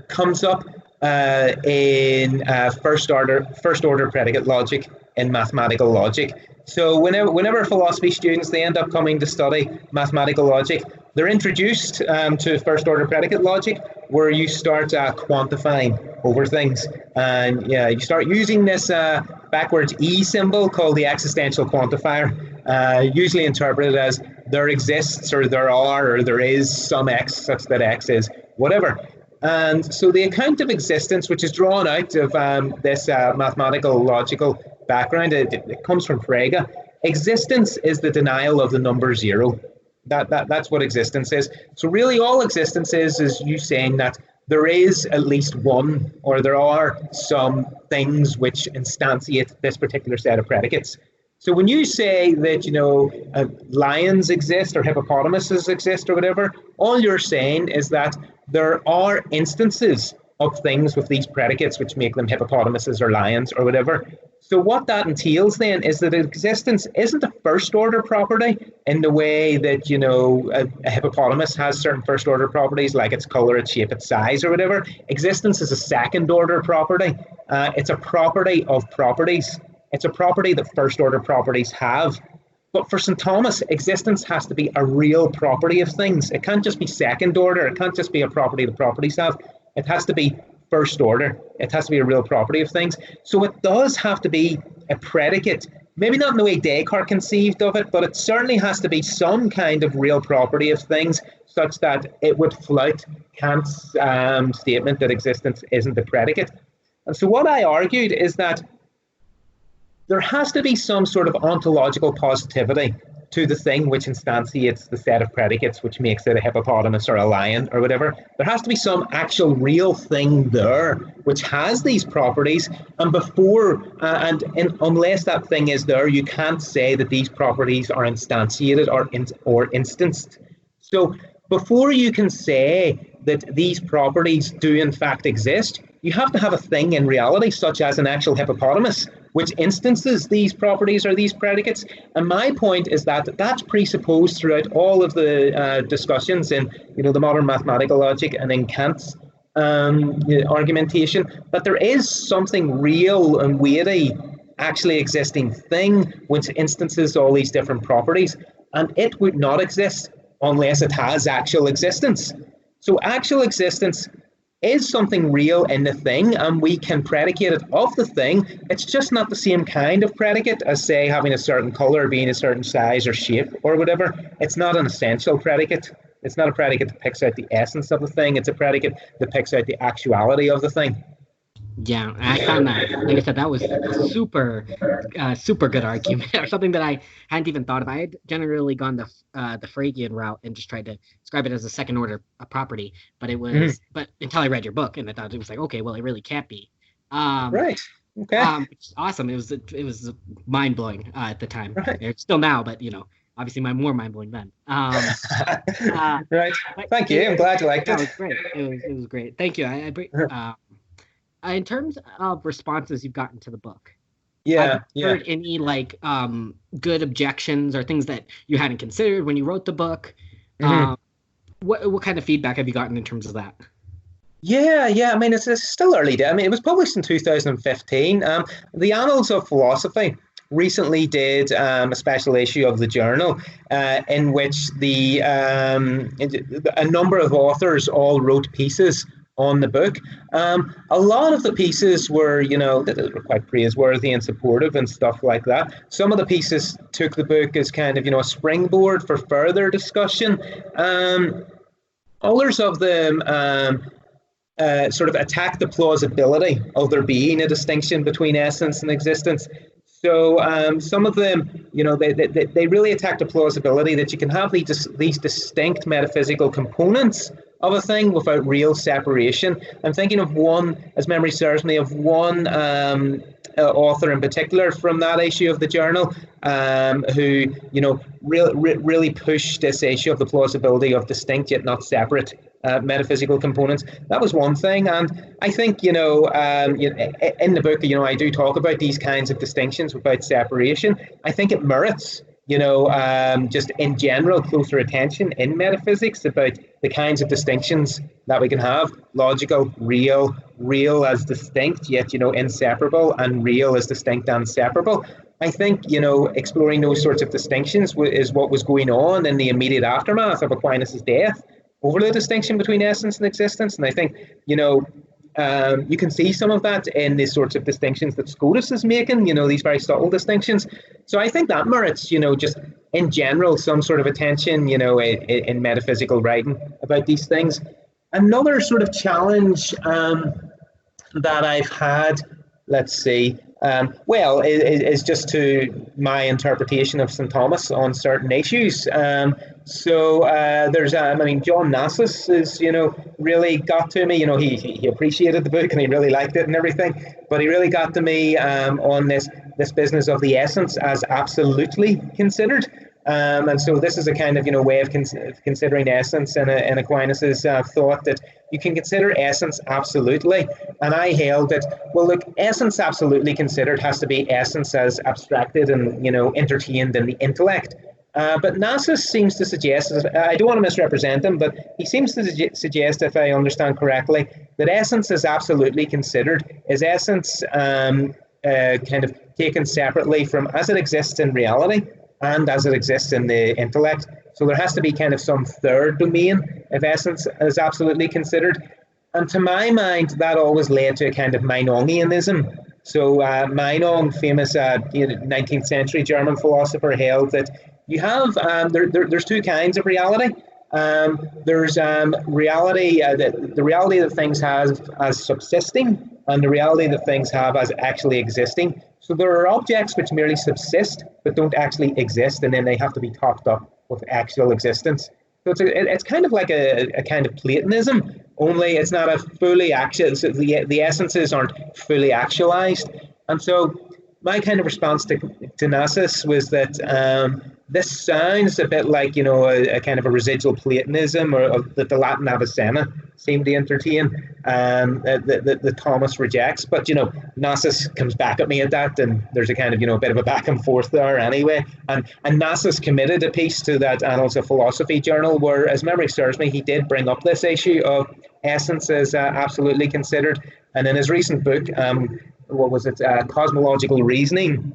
comes up in first order predicate logic in mathematical logic. So whenever philosophy students, they end up coming to study mathematical logic, they're introduced to first order predicate logic, where you start quantifying over things, and you start using this backwards E symbol called the existential quantifier, usually interpreted as there exists, or there are, or there is some X such that X is whatever. And so the account of existence, which is drawn out of this mathematical logical background, it comes from Frege. Existence is the denial of the number zero. That's what existence is. So really all existence is you saying that there is at least one, or there are some things which instantiate this particular set of predicates. So when you say that, lions exist or hippopotamuses exist or whatever, all you're saying is that there are instances of things with these predicates which make them hippopotamuses or lions or whatever. So what that entails then is that existence isn't a first order property in the way that, a hippopotamus has certain first order properties like its color, its shape, its size or whatever. Existence is a second order property. It's a property of properties. It's a property that first order properties have. But for St. Thomas, existence has to be a real property of things. It can't just be second order. It can't just be a property the properties have. It has to be first order. It has to be a real property of things. So it does have to be a predicate, maybe not in the way Descartes conceived of it, but it certainly has to be some kind of real property of things such that it would flout Kant's statement that existence isn't a predicate. And so what I argued is that there has to be some sort of ontological positivity to the thing which instantiates the set of predicates which makes it a hippopotamus or a lion or whatever. There has to be some actual real thing there which has these properties, and unless that thing is there, you can't say that these properties are instantiated or instanced. So before you can say that these properties do in fact exist, you have to have a thing in reality, such as an actual hippopotamus, which instances these properties or these predicates. And my point is that that's presupposed throughout all of the discussions in the modern mathematical logic and in Kant's argumentation, that there is something real and weighty actually existing thing which instances all these different properties, and it would not exist unless it has actual existence. So actual existence is something real in the thing, and we can predicate it of the thing. It's just not the same kind of predicate as, say, having a certain color, being a certain size or shape or whatever. It's not an essential predicate. It's not a predicate that picks out the essence of the thing. It's a predicate that picks out the actuality of the thing. Yeah, I found that, like I said, that was a super good argument, or something that I hadn't even thought of. I had generally gone the Fregean route and just tried to describe it as a second order property, but it was, but until I read your book, and I thought it was like, okay, well, it really can't be. Right. Okay. Which is awesome. It was mind blowing at the time. Right. It's still now, but obviously more mind blowing then. Right. Thank you. I'm glad you liked it. That was great. It was great. Thank you. In terms of responses you've gotten to the book, Have Yeah, you yeah. heard any like good objections or things that you hadn't considered when you wrote the book? Mhm. Um, what kind of feedback have you gotten in terms of that? Yeah, yeah. I mean, it's still early day. I mean, it was published in 2015. The Annals of Philosophy recently did a special issue of the journal in which a number of authors all wrote pieces on the book. A lot of the pieces were, they were quite praiseworthy and supportive and stuff like that. Some of the pieces took the book as kind of, a springboard for further discussion. Others of them sort of attack the plausibility of there being a distinction between essence and existence. So some of them, they really attack the plausibility that you can have these distinct metaphysical components of a thing without real separation. I'm thinking of one, as memory serves me, of one author in particular from that issue of the journal, who, really pushed this issue of the plausibility of distinct yet not separate metaphysical components. That was one thing, and I think in the book, I do talk about these kinds of distinctions without separation. I think it merits, just in general, closer attention in metaphysics about the kinds of distinctions that we can have: logical, real as distinct yet inseparable, and real as distinct and separable. I think exploring those sorts of distinctions is what was going on in the immediate aftermath of Aquinas' death over the distinction between essence and existence. And I think, you can see some of that in the sorts of distinctions that Scotus is making, these very subtle distinctions. So I think that merits, just in general, some sort of attention, in metaphysical writing about these things. Another sort of challenge that I've had, let's see, is just to my interpretation of St. Thomas on certain issues. There's, John Nassus is, really got to me. He appreciated the book and he really liked it and everything, but he really got to me on this business of the essence as absolutely considered. And so this is a kind of way of considering essence in Aquinas' thought that you can consider essence absolutely. And I held that, well, look, essence absolutely considered has to be essence as abstracted and entertained in the intellect. But Nassus seems to suggest, I don't want to misrepresent him, but he seems to suggest, if I understand correctly, that essence is absolutely considered is essence kind of taken separately from as it exists in reality and as it exists in the intellect. So there has to be kind of some third domain if essence is absolutely considered. And to my mind, that always led to a kind of Meinongianism. So Meinong, famous 19th century German philosopher, held that you have, there's two kinds of reality. There's reality, the reality that things have as subsisting, and the reality that things have as actually existing. So there are objects which merely subsist but don't actually exist, and then they have to be topped up with actual existence. So it's kind of like a kind of Platonism, only it's not a fully actual. So the essences aren't fully actualized, and so my kind of response to Nassus was that this sounds a bit like a kind of a residual Platonism, or that the Latin Avicenna seemed to entertain, that Thomas rejects. But Nassus comes back at me at that, and there's a kind of a bit of a back and forth there anyway. And Nassus committed a piece to that Annals of Philosophy journal where, as memory serves me, he did bring up this issue of essence as absolutely considered. And in his recent book, what was it? Cosmological Reasoning.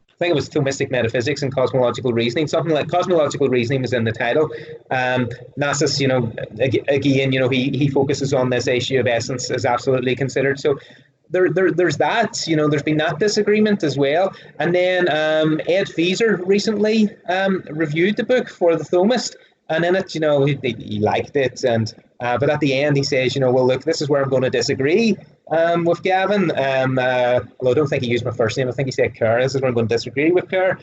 I think it was Thomistic Metaphysics and Cosmological Reasoning. Something like Cosmological Reasoning was in the title. Nassus, again, he focuses on this issue of essence as absolutely considered. So there's that. There's been that disagreement as well. And then Ed Feser recently reviewed the book for the Thomist. And in it, he liked it, but at the end he says, well, look, this is where I'm going to disagree with Gavin. Although I don't think he used my first name. I think he said Kerr. This is where I'm going to disagree with Kerr.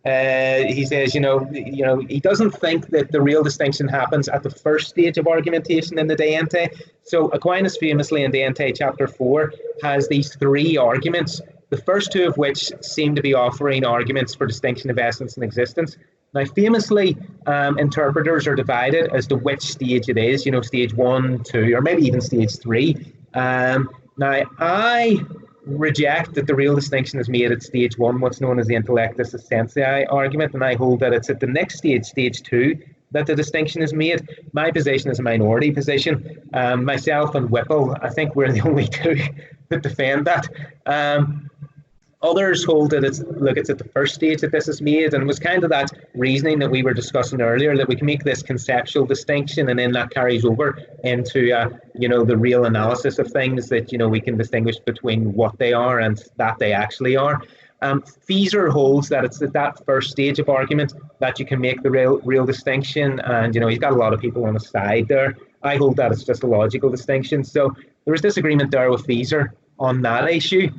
He says, he doesn't think that the real distinction happens at the first stage of argumentation in the De Ente. So Aquinas famously in De Ente chapter 4 has these three arguments, the first two of which seem to be offering arguments for distinction of essence and existence. Now, famously, interpreters are divided as to which stage it is, stage 1, 2, or maybe even stage 3. Now, I reject that the real distinction is made at stage one, what's known as the Intellectus Essentia argument, and I hold that it's at the next stage, stage two, that the distinction is made. My position is a minority position. Myself and Whipple, I think we're the only two that defend that. Others hold that it's at the first stage that this is made, and it was kind of that reasoning that we were discussing earlier, that we can make this conceptual distinction, and then that carries over into the real analysis of things, that we can distinguish between what they are and that they actually are. Fieser holds that it's at that first stage of argument that you can make the real distinction, and he's got a lot of people on his side there. I hold that it's just a logical distinction. So there was disagreement there with Fieser on that issue.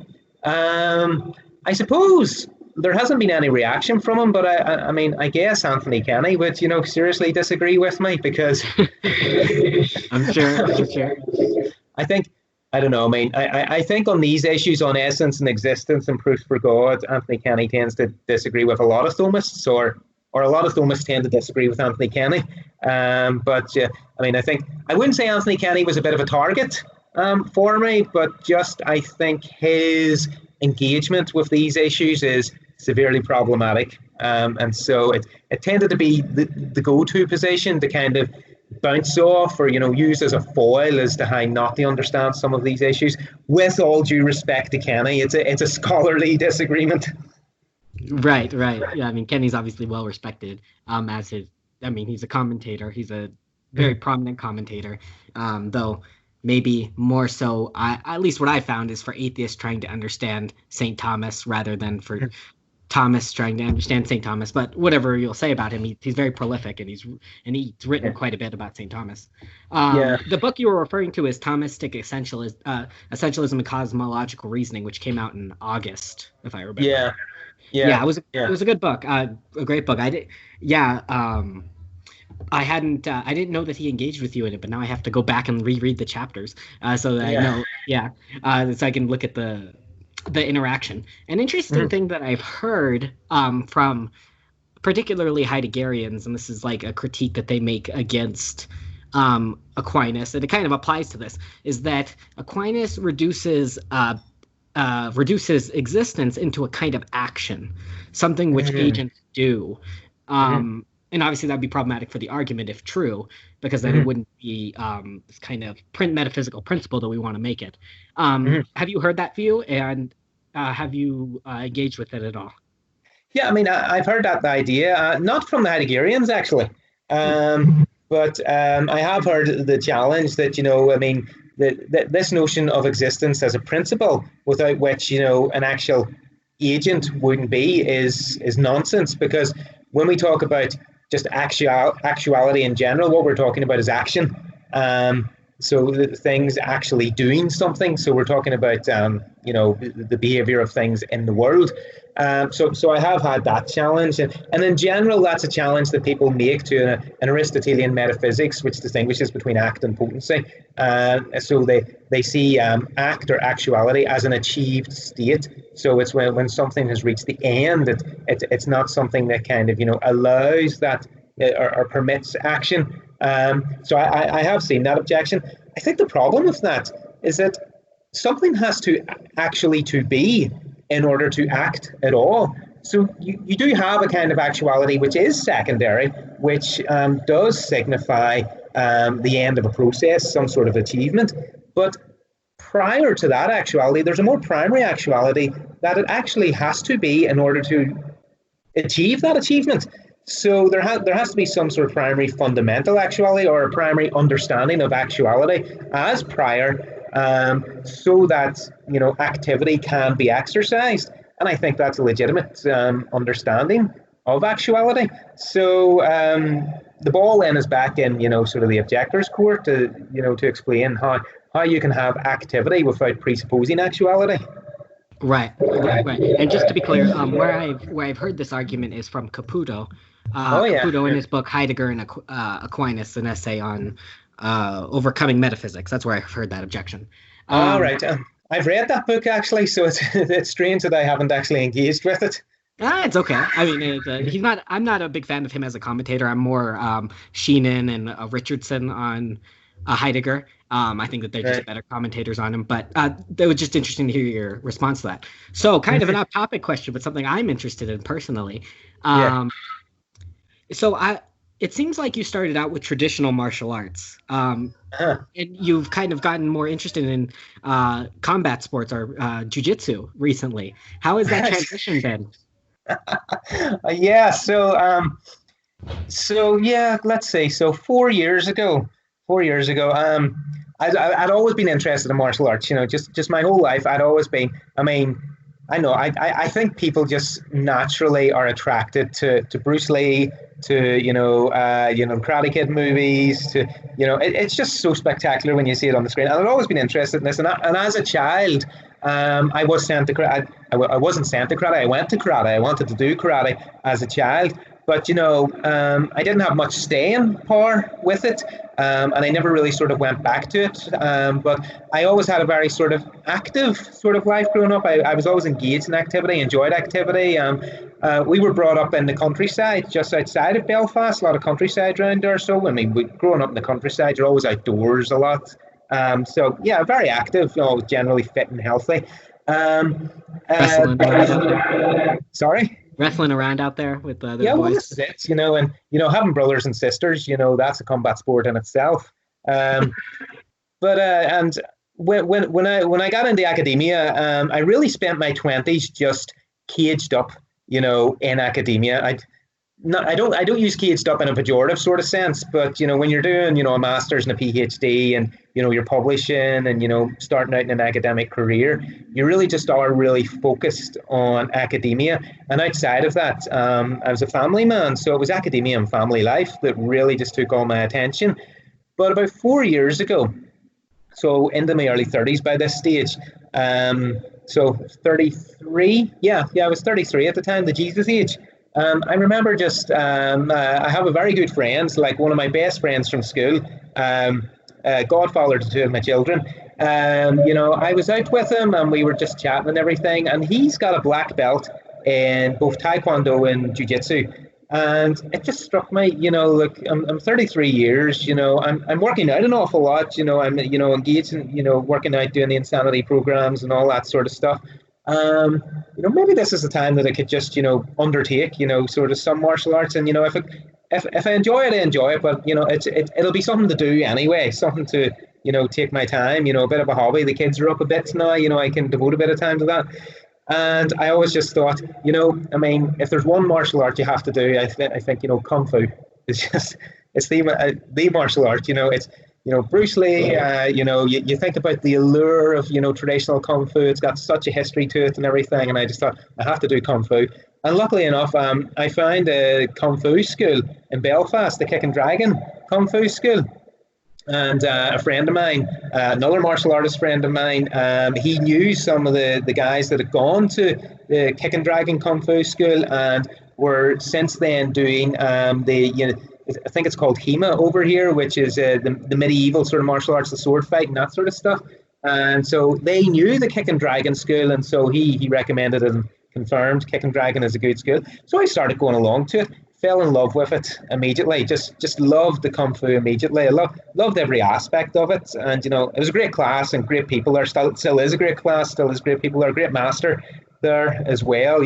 I suppose there hasn't been any reaction from him, but I guess Anthony Kenny would, seriously disagree with me, because I'm sure. I don't know. I think on these issues, on essence and existence and proof for God, Anthony Kenny tends to disagree with a lot of Thomists, or a lot of Thomists tend to disagree with Anthony Kenny. I think I wouldn't say Anthony Kenny was a bit of a target for me, but just I think his engagement with these issues is severely problematic, and so it tended to be the go-to position to kind of bounce off, or use as a foil as to how not to understand some of these issues. With all due respect to Kenny, it's a scholarly disagreement. Right. Yeah, Kenny's obviously well respected. He's a commentator. He's a very prominent commentator, though. Maybe more so, at least what I found is for atheists trying to understand St. Thomas rather than for Thomas trying to understand St. Thomas. But whatever you'll say about him, he's very prolific, and he's written quite a bit about St. Thomas. The book you were referring to is Thomistic Essentialism and Cosmological Reasoning, which came out in August, if I remember. Yeah. It was a good book, a great book. I didn't know that he engaged with you in it, but now I have to go back and reread the chapters so that I know, so I can look at the interaction. An interesting thing that I've heard from particularly Heideggerians, and this is like a critique that they make against Aquinas, and it kind of applies to this, is that Aquinas reduces existence into a kind of action, something which agents do. And obviously that would be problematic for the argument if true, because then it wouldn't be this kind of metaphysical principle that we want to make it. Have you heard that view, and have you engaged with it at all? Yeah, I've heard that idea, not from the Heideggerians actually, but I have heard the challenge that, this notion of existence as a principle without which, an actual agent wouldn't be is nonsense, because when we talk about just actuality in general, what we're talking about is action. So things actually doing something. So we're talking about, the behavior of things in the world. So I have had that challenge. And in general, that's a challenge that people make to an Aristotelian metaphysics, which distinguishes between act and potency. So they see act or actuality as an achieved state. So it's when something has reached the end, it's not something that kind of, allows that or permits action. So I have seen that objection. I think the problem with that is that something has to actually to be in order to act at all. So you do have a kind of actuality which is secondary, which does signify the end of a process, some sort of achievement. But prior to that actuality, there's a more primary actuality that it actually has to be in order to achieve that achievement. So there has to be some sort of primary fundamental actuality, or a primary understanding of actuality as prior, so that activity can be exercised. And I think that's a legitimate understanding of actuality. So the ball then is back in sort of the objector's court to to explain how you can have activity without presupposing actuality. Right. And just to be clear, where I've heard this argument is from Caputo. Caputo in his book Heidegger and Aquinas, an essay on overcoming metaphysics. That's where I've heard that objection. Right. I've read that book actually, so it's strange that I haven't actually engaged with it. It's okay. I'm not a big fan of him as a commentator. I'm more Sheenan and Richardson on Heidegger. I think that they're just better commentators on him, but it was just interesting to hear your response to that. So kind of an off-topic question, but something I'm interested in personally. So it seems like you started out with traditional martial arts, and you've kind of gotten more interested in combat sports or Jiu Jitsu recently. How has that transition been? Let's say so. 4 years ago, I'd always been interested in martial arts. Just my whole life, I'd always been. I think people just naturally are attracted to Bruce Lee, to Karate Kid movies, to it's just so spectacular when you see it on the screen. And I've always been interested in this. And as a child, I was sent to karate. I wasn't sent to karate. I went to karate. I wanted to do karate as a child, but I didn't have much staying power with it, and I never really sort of went back to it. But I always had a very sort of active sort of life growing up. I was always engaged in activity, enjoyed activity. We were brought up in the countryside, just outside of Belfast. A lot of countryside around there. So growing up in the countryside, you're always outdoors a lot. Very active. Generally fit and healthy. Sorry. Wrestling around out there with the boys. Well, this is it, and having brothers and sisters, that's a combat sport in itself. And when I got into academia, I really spent my 20s just caged up, in academia. I don't use caged up in a pejorative sort of sense, but when you're doing a master's and a PhD, and you're publishing and starting out in an academic career, you really just are really focused on academia. And outside of that, I was a family man, so it was academia and family life that really just took all my attention. But about 4 years ago, so into my early 30s by this stage, so 33, I was 33 at the time, the Jesus age. I remember just, I have a very good friend, like one of my best friends from school, godfather to two of my children. I was out with him and we were just chatting and everything, and he's got a black belt in both Taekwondo and Jiu Jitsu. And it just struck me, look, I'm 33 years, I'm working out an awful lot, I'm, engaged in, working out, doing the insanity programs and all that sort of stuff. Maybe this is the time that I could just, undertake, sort of some martial arts. And, if I enjoy it, I enjoy it. But, it'll be something to do anyway, something to, take my time, a bit of a hobby. The kids are up a bit now, I can devote a bit of time to that. And I always just thought, if there's one martial art you have to do, I think, Kung Fu is just, it's the martial art, it's, Bruce Lee, you think about the allure of, traditional Kung Fu. It's got such a history to it and everything. And I just thought, I have to do Kung Fu. And luckily enough, I found a Kung Fu school in Belfast, the Kick and Dragon Kung Fu school. And a friend of mine, another martial artist friend of mine, he knew some of the guys that had gone to the Kick and Dragon Kung Fu school and were since then doing I think it's called HEMA over here, which is the medieval sort of martial arts, the sword fight and that sort of stuff. And so they knew the Kick and Dragon school, and so he recommended it and confirmed Kick and Dragon is a good school. So I started going along to it, fell in love with it immediately, just loved the Kung Fu immediately. I loved every aspect of it. And, it was a great class and great people there. Still is a great class, still is great people there, great master there as well,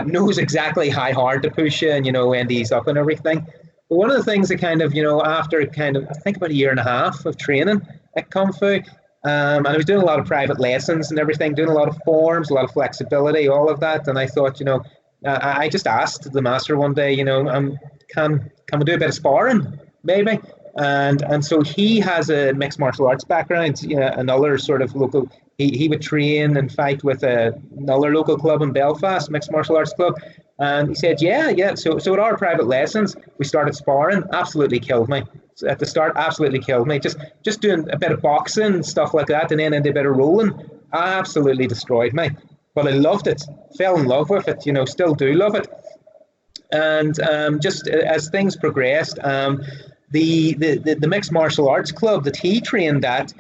knows exactly how hard to push you and, when to ease up and everything. But one of the things that kind of, after kind of, I think about a year and a half of training at Kung Fu, and I was doing a lot of private lessons and everything, doing a lot of forms, a lot of flexibility, all of that. And I thought, I just asked the master one day, can we do a bit of sparring, maybe? And so he has a mixed martial arts background, another sort of local, he would train and fight with another local club in Belfast, mixed martial arts club. And he said, yeah. So at our private lessons, we started sparring, absolutely killed me. So at the start, absolutely killed me. Just doing a bit of boxing, stuff like that, and then into a bit of rolling, absolutely destroyed me. But I loved it, fell in love with it, still do love it. And just as things progressed, the mixed martial arts club that he trained at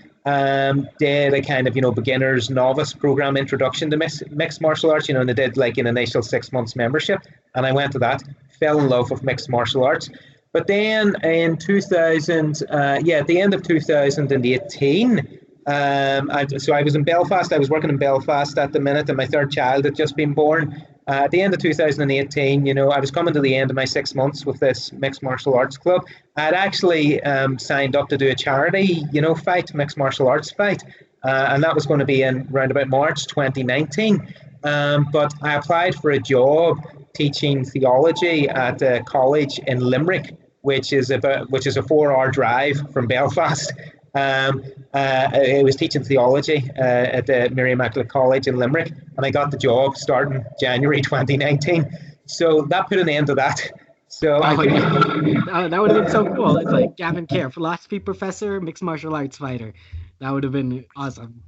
did a kind of, beginner's novice program introduction to mixed martial arts, and they did like an initial 6 months membership. And I went to that, fell in love with mixed martial arts. But then in 2000, at the end of 2018, so I was in Belfast. I was working in Belfast at the minute, and my third child had just been born. At the end of 2018, I was coming to the end of my 6 months with this mixed martial arts club. I'd actually signed up to do a charity, fight, mixed martial arts fight, and that was going to be in around about March 2019. But I applied for a job teaching theology at a college in Limerick, which is a 4-hour drive from Belfast. I was teaching theology at the Mary Immaculate College in Limerick, and I got the job starting January 2019. So that put an end to that. So that would have been so cool. It's like Gavin Kerr, philosophy professor, mixed martial arts fighter. That would have been awesome.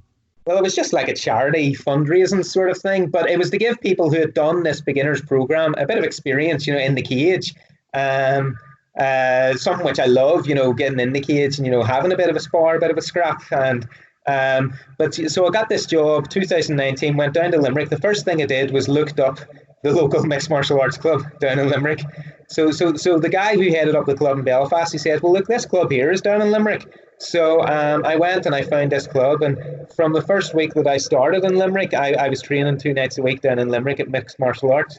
Well, it was just like a charity fundraising sort of thing, but it was to give people who had done this beginners program a bit of experience, in the cage. Something which I love, getting in the cage and, having a bit of a spar, a bit of a scrap. And so I got this job, 2019, went down to Limerick. The first thing I did was looked up the local mixed martial arts club down in Limerick. So the guy who headed up the club in Belfast, he said, well, look, this club here is down in Limerick. So I went and I found this club, and from the first week that I started in Limerick, I was training 2 nights a week down in Limerick at mixed martial arts.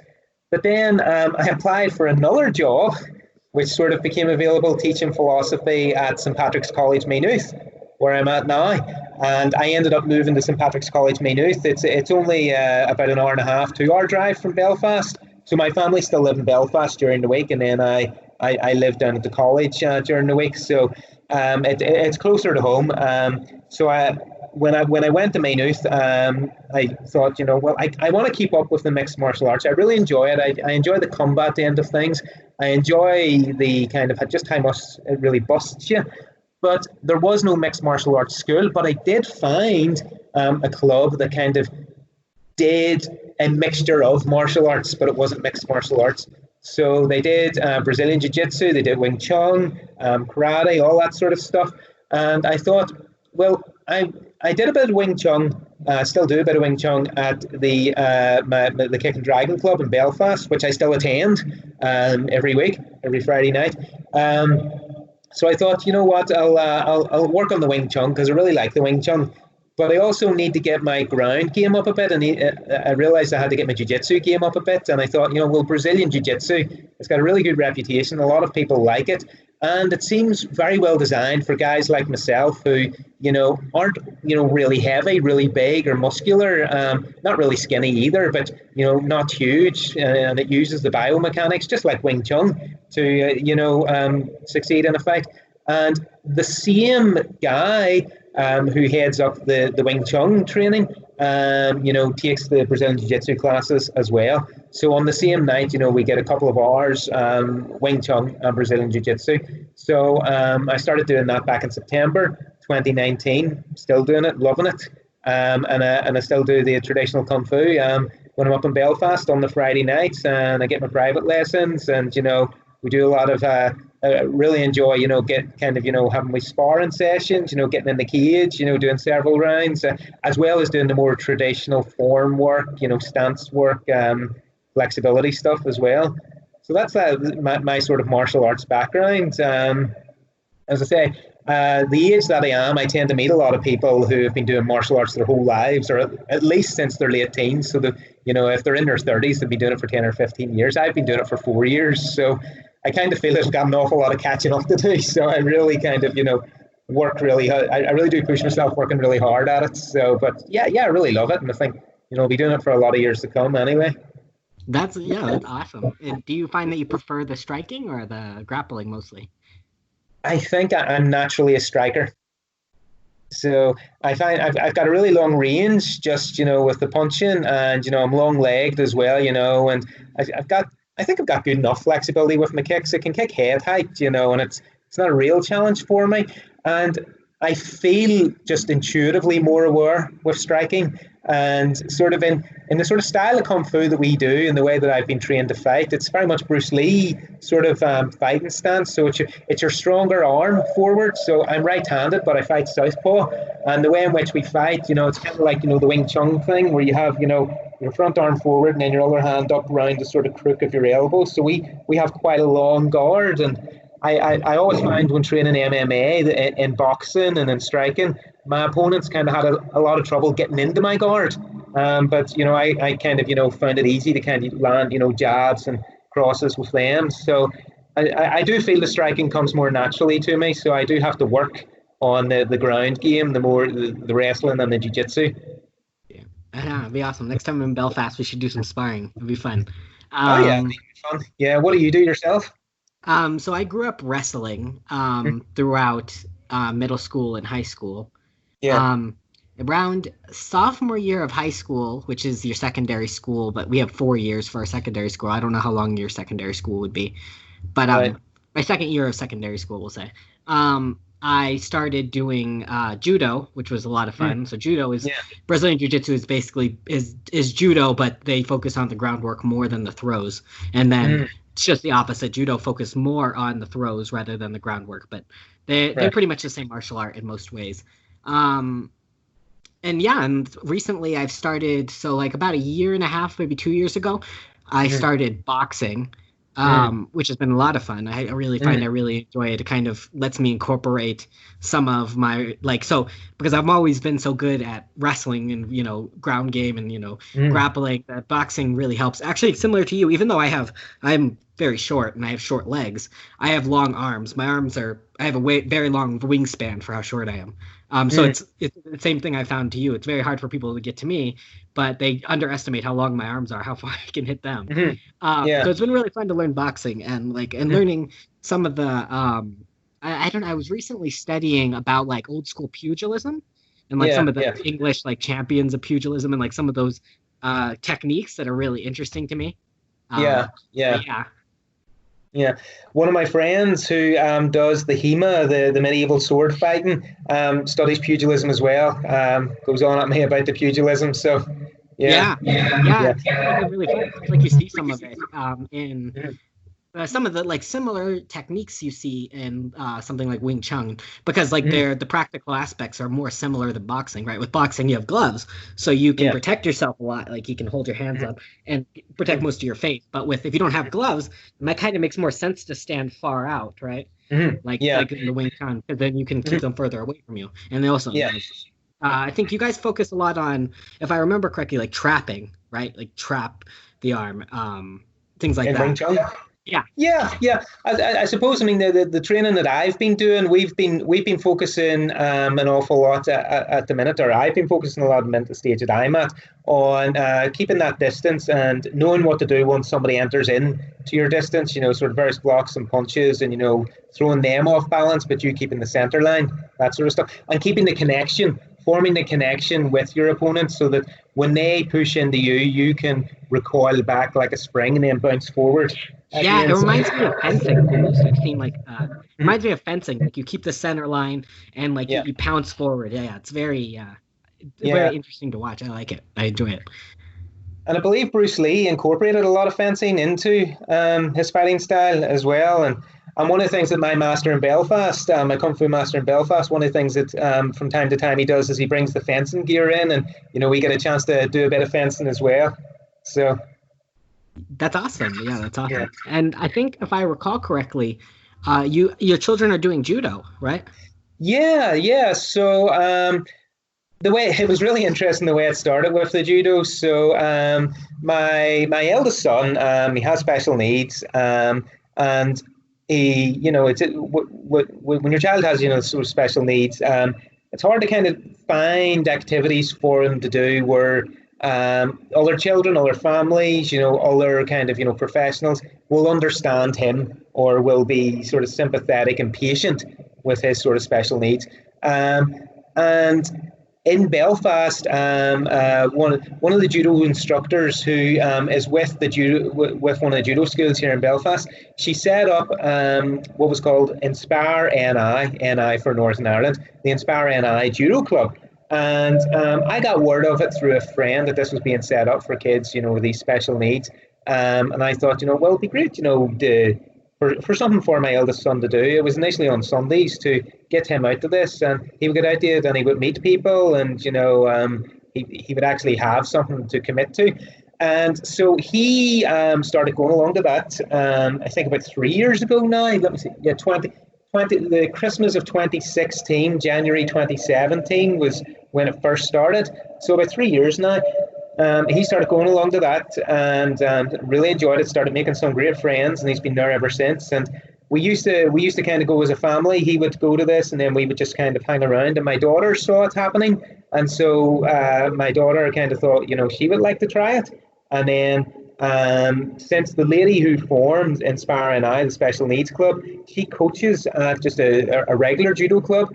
But then I applied for another job, which sort of became available, teaching philosophy at St. Patrick's College, Maynooth, where I'm at now. And I ended up moving to St. Patrick's College, Maynooth. It's only about an hour and a half, 2-hour drive from Belfast. So my family still live in Belfast during the week, and then I live down at the college during the week. So it's closer to home. So when I went to Maynooth, I thought, I want to keep up with the mixed martial arts. I really enjoy it. I enjoy the combat end of things. I enjoy the kind of just how much it really busts you. But there was no mixed martial arts school, but I did find a club that kind of did a mixture of martial arts, but it wasn't mixed martial arts. So they did Brazilian Jiu Jitsu, they did Wing Chun, karate, all that sort of stuff. And I thought, well, I did a bit of Wing Chun, still do a bit of Wing Chun at the Kick and Dragon Club in Belfast, which I still attend every week, every Friday night. So I thought, you know what, I'll work on the Wing Chun because I really like the Wing Chun. But I also need to get my ground game up a bit, and I realized I had to get my jiu-jitsu game up a bit. And I thought, well, Brazilian jiu-jitsu, it's got a really good reputation. A lot of people like it, and it seems very well designed for guys like myself who, aren't, really heavy, really big or muscular, not really skinny either, but not huge, and it uses the biomechanics just like Wing Chun to succeed in a fight. And the same guy who heads up the Wing Chun training, takes the Brazilian Jiu-Jitsu classes as well. So on the same night, we get a couple of hours Wing Chun and Brazilian Jiu-Jitsu. So I started doing that back in September 2019. Still doing it, loving it. And I still do the traditional Kung Fu when I'm up in Belfast on the Friday nights, and I get my private lessons, and, we do a lot of really enjoy, get kind of, having my sparring sessions, getting in the cage, doing several rounds, as well as doing the more traditional form work, stance work, flexibility stuff as well. So that's my sort of martial arts background. As I say, the age that I am, I tend to meet a lot of people who have been doing martial arts their whole lives, or at least since their late teens. So if they're in their 30s, they've been doing it for 10 or 15 years. I've been doing it for 4 years. So I kind of feel I've got an awful lot of catching up to do. So I really kind of, work really hard. I really do push myself working really hard at it. So, but yeah, I really love it. And I think, I'll be doing it for a lot of years to come anyway. That's awesome. And do you find that you prefer the striking or the grappling mostly? I think I'm naturally a striker. So I find I've got a really long range just, with the punching, and, I'm long-legged as well, and I think I've got good enough flexibility with my kicks. I can kick head height, and it's not a real challenge for me. And I feel just intuitively more aware with striking, and sort of in the sort of style of Kung Fu that we do and the way that I've been trained to fight, it's very much Bruce Lee sort of fighting stance. So it's your stronger arm forward. So I'm right-handed, but I fight southpaw. And the way in which we fight, it's kind of like, the Wing Chun thing where you have, your front arm forward and then your other hand up around the sort of crook of your elbow. So we have quite a long guard, and I always find when training MMA in boxing and in striking, my opponents kind of had a lot of trouble getting into my guard. But I kind of found it easy to kind of land jabs and crosses with them. So I do feel the striking comes more naturally to me. So I do have to work on the ground game, the wrestling and the Jiu Jitsu. Yeah, it'd be awesome. Next time I'm in Belfast, we should do some sparring. It'd be fun. Oh yeah, it'd be fun. Yeah, what do you do yourself? So I grew up wrestling throughout middle school and high school. Yeah. Around sophomore year of high school, which is your secondary school, but we have 4 years for our secondary school. I don't know how long your secondary school would be, but Right. my second year of secondary school, we'll say. I started doing judo, which was a lot of fun. So judo is Yeah. Brazilian Jiu-Jitsu is basically is judo, but they focus on the groundwork more than the throws. And then it's just the opposite. Judo focus more on the throws rather than the groundwork, but they're Right. pretty much the same martial art in most ways. And recently I've started, so like about a year and a half, maybe 2 years ago, I started boxing, which has been a lot of fun. I really find I really enjoy it. It kind of lets me incorporate some of my, because I've always been so good at wrestling and, ground game and, grappling, that boxing really helps. Actually, similar to you, even though I'm very short and I have short legs, I have long arms. I have a very long wingspan for how short I am. So it's the same thing I found to you. It's very hard for people to get to me, but they underestimate how long my arms are, how far I can hit them. Yeah. So it's been really fun to learn boxing and learning some of the I don't know. I was recently studying about like old school pugilism and like some of the English like champions of pugilism and like some of those techniques that are really interesting to me. Yeah. One of my friends who does the HEMA, the medieval sword fighting, studies pugilism as well. Goes on at me about the pugilism. So yeah. It's really fun. It's like you see some of it in some of the like similar techniques you see in something like Wing Chun, because like the practical aspects are more similar than boxing, right? With boxing, you have gloves, so you can protect yourself a lot. Like you can hold your hands up and protect most of your face. But if you don't have gloves, that kind of makes more sense to stand far out, right? Like in the Wing Chun, because then you can keep them further away from you. And they also, I think you guys focus a lot on, if I remember correctly, like trapping, right? Like trap the arm, things like in that. Wing Chun? Yeah. I suppose, I mean, the training that I've been doing, we've been focusing an awful lot at the minute, or I've been focusing a lot at the stage that I'm at, on keeping that distance and knowing what to do once somebody enters in to your distance, sort of various blocks and punches and, throwing them off balance, but you keeping the center line, that sort of stuff, and keeping the connection, forming the connection with your opponent so that when they push into you, you can recoil back like a spring and then bounce forward. Yeah, it reminds me of fencing almost. I've seen it reminds me of fencing. Like you keep the center line and like you pounce forward. Yeah, it's very very interesting to watch. I like it. I enjoy it. And I believe Bruce Lee incorporated a lot of fencing into his fighting style as well. And one of the things that my master in Belfast, my Kung Fu master in Belfast, one of the things that from time to time he does is he brings the fencing gear in, and we get a chance to do a bit of fencing as well. So that's awesome. Yeah, that's awesome. Yeah. And I think if I recall correctly, your children are doing judo, right? Yeah. So the way it was really interesting the way it started with the judo. So my eldest son, he has special needs, and he, when your child has sort of special needs, it's hard to kind of find activities for him to do where other children, other families, other kind of professionals will understand him or will be sort of sympathetic and patient with his sort of special needs. And in Belfast, one of the judo instructors who is with one of the judo schools here in Belfast, she set up what was called Inspire NI for Northern Ireland, the Inspire NI Judo Club. And I got word of it through a friend that this was being set up for kids, with these special needs. And I thought, well, it'd be great, for something for my eldest son to do. It was initially on Sundays to get him out to this, and he would get out there and he would meet people, and he would actually have something to commit to. And so he started going along to that, I think about 3 years ago now. Let me see. Yeah, 20, the Christmas of 2016, January 2017 was when it first started. So about 3 years now. He started going along to that and really enjoyed it, started making some great friends, and he's been there ever since. And we used to kind of go as a family. He would go to this, and then we would just kind of hang around. And my daughter saw it happening, and so my daughter kind of thought, she would like to try it. And then since the lady who formed Inspire NI, the Special Needs Club, she coaches at just a regular judo club.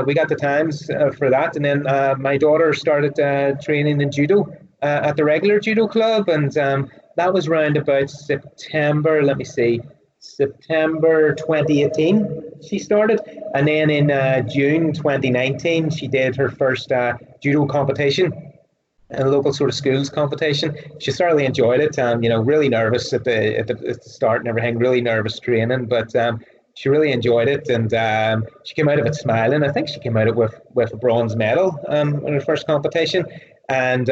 We got the times for that, and then my daughter started training in judo at the regular judo club, and that was around about September. Let me see. September 2018 she started, and then in June 2019 she did her first judo competition, a local sort of schools competition. She thoroughly enjoyed it. Really nervous at the start and everything, really nervous training, but she really enjoyed it, and she came out of it smiling. I think she came out of it with a bronze medal in her first competition, and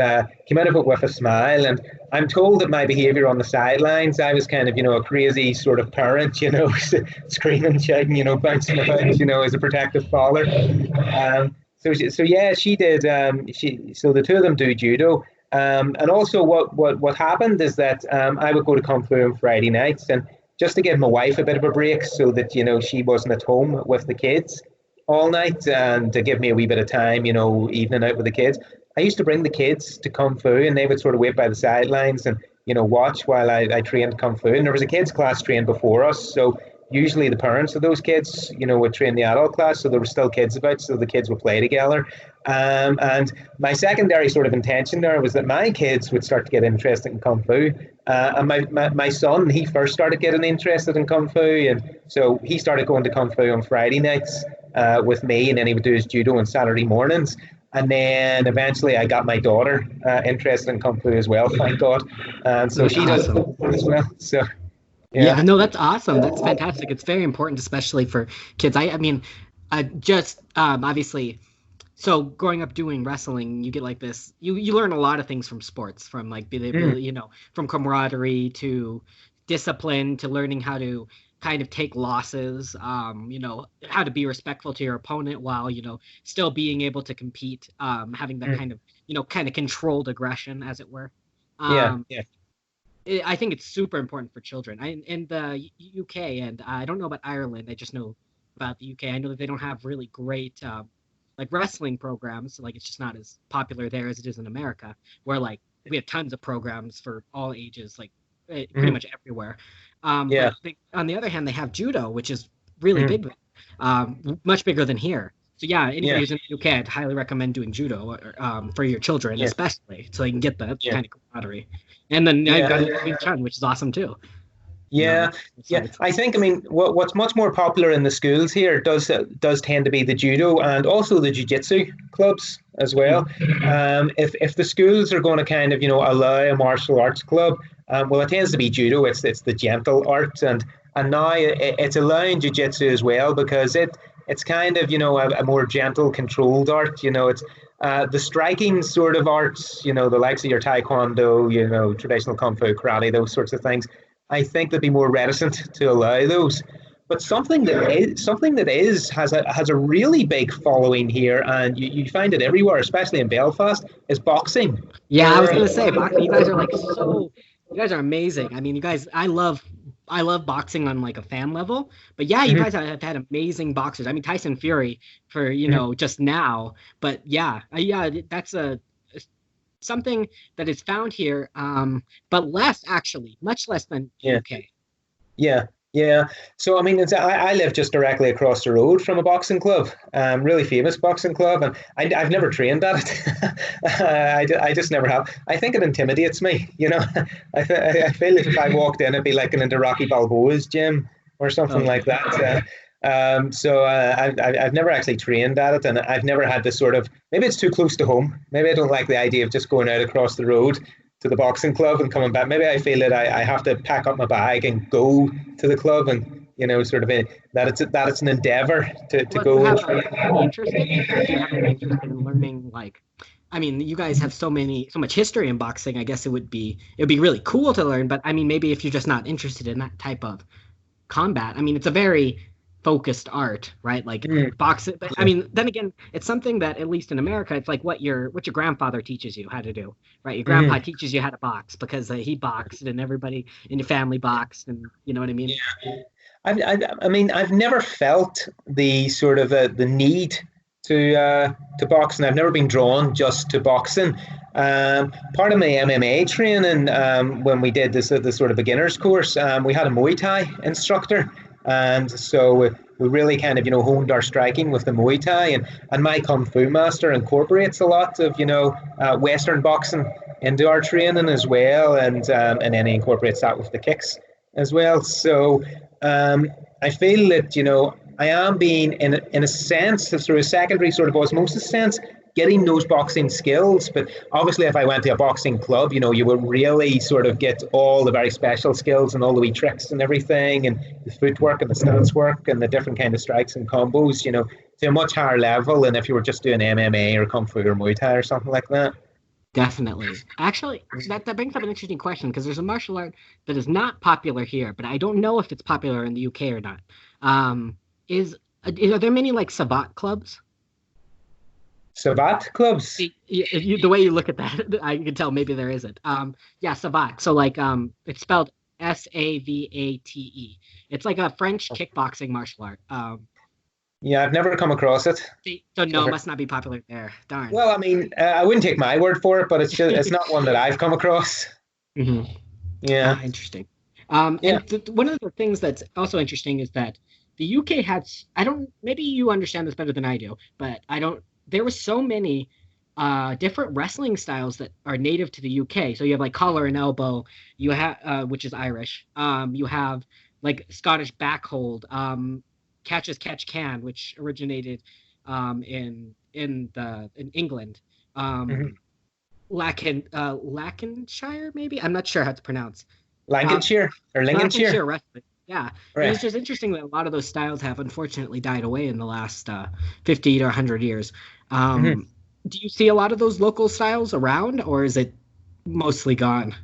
came out of it with a smile. And I'm told that my behaviour on the sidelines, I was kind of, a crazy sort of parent, screaming, shouting, bouncing about, as a protective father. So yeah, she did. So the two of them do judo. And also what happened is that I would go to Kung Fu on Friday nights, and just to give my wife a bit of a break so that, she wasn't at home with the kids all night, and to give me a wee bit of time, evening out with the kids. I used to bring the kids to Kung Fu, and they would sort of wait by the sidelines and, watch while I trained Kung Fu. And there was a kids class trained before us, so usually the parents of those kids, would train the adult class, so there were still kids about, so the kids would play together. And my secondary sort of intention there was that my kids would start to get interested in Kung Fu. And my son, he first started getting interested in Kung Fu, and so he started going to Kung Fu on Friday nights with me, and then he would do his judo on Saturday mornings. And then eventually I got my daughter interested in Kung Fu as well, thank God. And so she does as well. So yeah, no, that's awesome. That's fantastic. It's very important, especially for kids. I mean, just obviously, so growing up doing wrestling, you get like this. You learn a lot of things from sports, from like from camaraderie to discipline to learning how to kind of take losses. How to be respectful to your opponent while still being able to compete. Having that kind of controlled aggression, as it were. Yeah. I think it's super important for children. In the UK, and I don't know about Ireland. I just know about the UK. I know that they don't have really great like wrestling programs. Like it's just not as popular there as it is in America, where like we have tons of programs for all ages, like pretty much everywhere. But on the other hand, they have judo, which is really big, much bigger than here. So yeah, anybody who's in the UK, I'd highly recommend doing judo for your children, especially, so they can get that kind of camaraderie. And then I've got Wing Chun, which is awesome too. Yeah. I think, what's much more popular in the schools here does tend to be the judo and also the Jiu Jitsu clubs as well. If the schools are going to kind of allow a martial arts club, well, it tends to be judo. It's the gentle art, and now it's allowing Jiu Jitsu as well, because it's kind of a more gentle, controlled art. It's the striking sort of arts, the likes of your taekwondo, traditional kung fu, karate, those sorts of things. I think they'd be more reticent to allow those. But something that has a really big following here, and you find it everywhere, especially in Belfast, is boxing. Yeah, I was gonna say, you guys are like you guys are amazing. I mean, you guys, I love boxing on like a fan level, but yeah, you guys have had amazing boxers. I mean, Tyson Fury for just now, but yeah, that's something that is found here, but less actually, much less than UK. Yeah. So I mean, I live just directly across the road from a boxing club, really famous boxing club, and I've never trained at it. I just never have. I think it intimidates me. I feel like if I walked in, it'd be like into Rocky Balboa's gym or something like that. So I've never actually trained at it, and I've never had this sort of, maybe it's too close to home. Maybe I don't like the idea of just going out across the road to the boxing club and coming back. Maybe I feel that I have to pack up my bag and go to the club, and sort of that it's an endeavor to go. Do you have an interest in learning like I mean, you guys have so much history in boxing. I guess it would be really cool to learn. But I mean, maybe if you're just not interested in that type of combat, I mean, it's a very focused art, right? Like Mm. boxing. But I mean, then again, it's something that at least in America, it's like what your grandfather teaches you how to do, right? Your grandpa Mhm. teaches you how to box because he boxed and everybody in your family boxed, and you know what I mean? I mean, I've never felt the sort of the need to box, and I've never been drawn just to boxing. Part of my MMA training, when we did this sort of beginners course, we had a Muay Thai instructor, and so we really kind of honed our striking with the Muay Thai, and my Kung Fu master incorporates a lot of Western boxing into our training as well, and then he incorporates that with the kicks as well. So I feel that I am being in a sense through a secondary sort of osmosis sense getting those boxing skills. But obviously, if I went to a boxing club, you would really sort of get all the very special skills and all the wee tricks and everything, and the footwork and the stance work and the different kind of strikes and combos, to a much higher level than if you were just doing MMA or Kung Fu or Muay Thai or something like that. Definitely. Actually, that brings up an interesting question because there's a martial art that is not popular here, but I don't know if it's popular in the UK or not. Is are there many like Savat clubs? Savat clubs. The way you look at that, I can tell maybe there isn't. Yeah, Savat. So like, it's spelled Savate. It's like a French kickboxing martial art. Yeah, I've never come across it. So no, it must not be popular there. Darn. Well, I mean, I wouldn't take my word for it, but it's not one that I've come across. hmm Yeah. Interesting. Yeah. And one of the things that's also interesting is that the UK has, I don't, maybe you understand this better than I do, but I don't, there were so many different wrestling styles that are native to the UK. So you have like collar and elbow, you have, which is Irish. You have like Scottish backhold, catch as catch can, which originated in England. Mhm. Lancashire, maybe? I'm not sure how to pronounce. Uh, Lancashire or Lincolnshire. Lancashire wrestling. Yeah. And it's Right. just interesting that a lot of those styles have unfortunately died away in the last 50 to 100 years. Mhm. Do you see a lot of those local styles around, or is it mostly gone?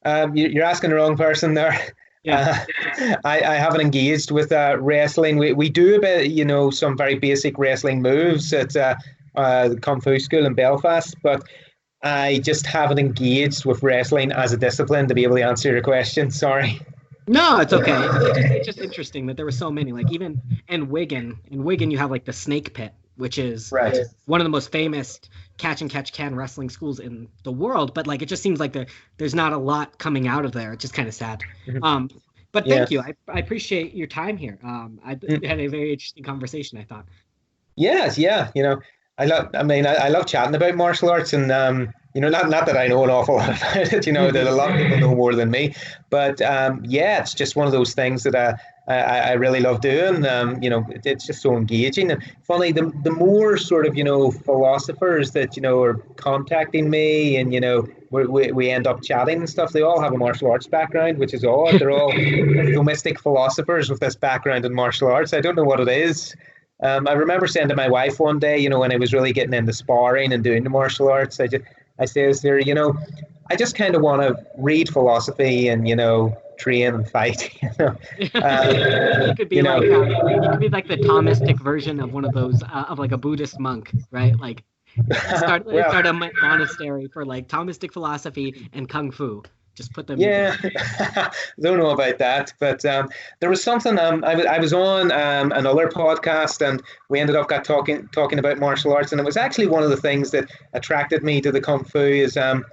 You're asking the wrong person there. Yeah. Uh, I haven't engaged with wrestling. We do a bit, some very basic wrestling moves at the Kung Fu school in Belfast, but I just haven't engaged with wrestling as a discipline to be able to answer your question. Sorry. No, it's okay. It's just interesting that there were so many. Like even in Wigan, you have like the Snake Pit, which is Right. one of the most famous catch and catch can wrestling schools in the world. But like it just seems like there's not a lot coming out of there. It's just kind of sad. Mhm. But Yeah. thank you. I appreciate your time here. I had a very interesting conversation, I thought. Yes, yeah. I mean, I love chatting about martial arts, and not that I know an awful lot about it. That a lot of people know more than me, but yeah, it's just one of those things that I really love doing. It's just so engaging and funny. The more sort of philosophers that are contacting me, and we end up chatting and stuff. They all have a martial arts background, which is odd. They're all domestic philosophers with this background in martial arts. I don't know what it is. I remember saying to my wife one day, when I was really getting into sparring and doing the martial arts, I says there, I just kind of want to read philosophy and, train and fight. You could be you like know, the Thomistic version of one of those of like a Buddhist monk, right? Like well, start a monastery for like Thomistic philosophy and kung fu. Just put them yeah, together. don't know about that, but there was something. I was on another podcast, and we ended up talking about martial arts, and it was actually one of the things that attracted me to the kung fu is the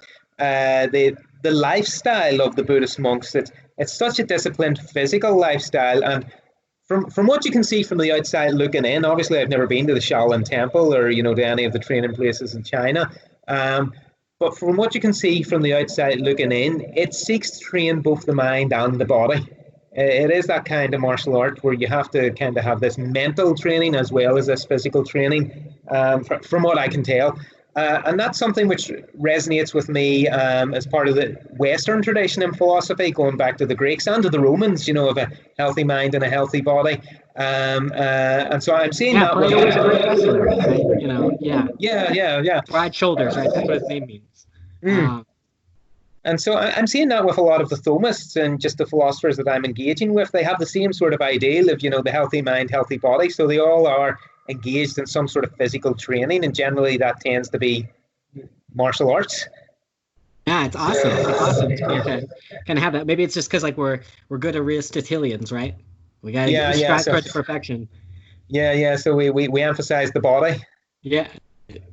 lifestyle of the Buddhist monks. It's such a disciplined physical lifestyle, and from what you can see from the outside looking in, obviously I've never been to the Shaolin Temple or to any of the training places in China. But from what you can see from the outside looking in, it seeks to train both the mind and the body. It is that kind of martial art where you have to kind of have this mental training as well as this physical training, from what I can tell. And that's something which resonates with me as part of the Western tradition in philosophy, going back to the Greeks and to the Romans, of a healthy mind and a healthy body. And so I'm seeing that. Plato was a great wrestler, right? Yeah. Broad shoulders, right? That's what his name means. Mm. And so I'm seeing that with a lot of the Thomists and just the philosophers that I'm engaging with. They have the same sort of ideal of, the healthy mind, healthy body. So they all are engaged in some sort of physical training, and generally that tends to be martial arts. Yeah, it's awesome. It's awesome to kind of have that. Maybe it's just because we're good Aristotelians, right? We gotta strive towards perfection. Yeah. So we emphasize the body. Yeah,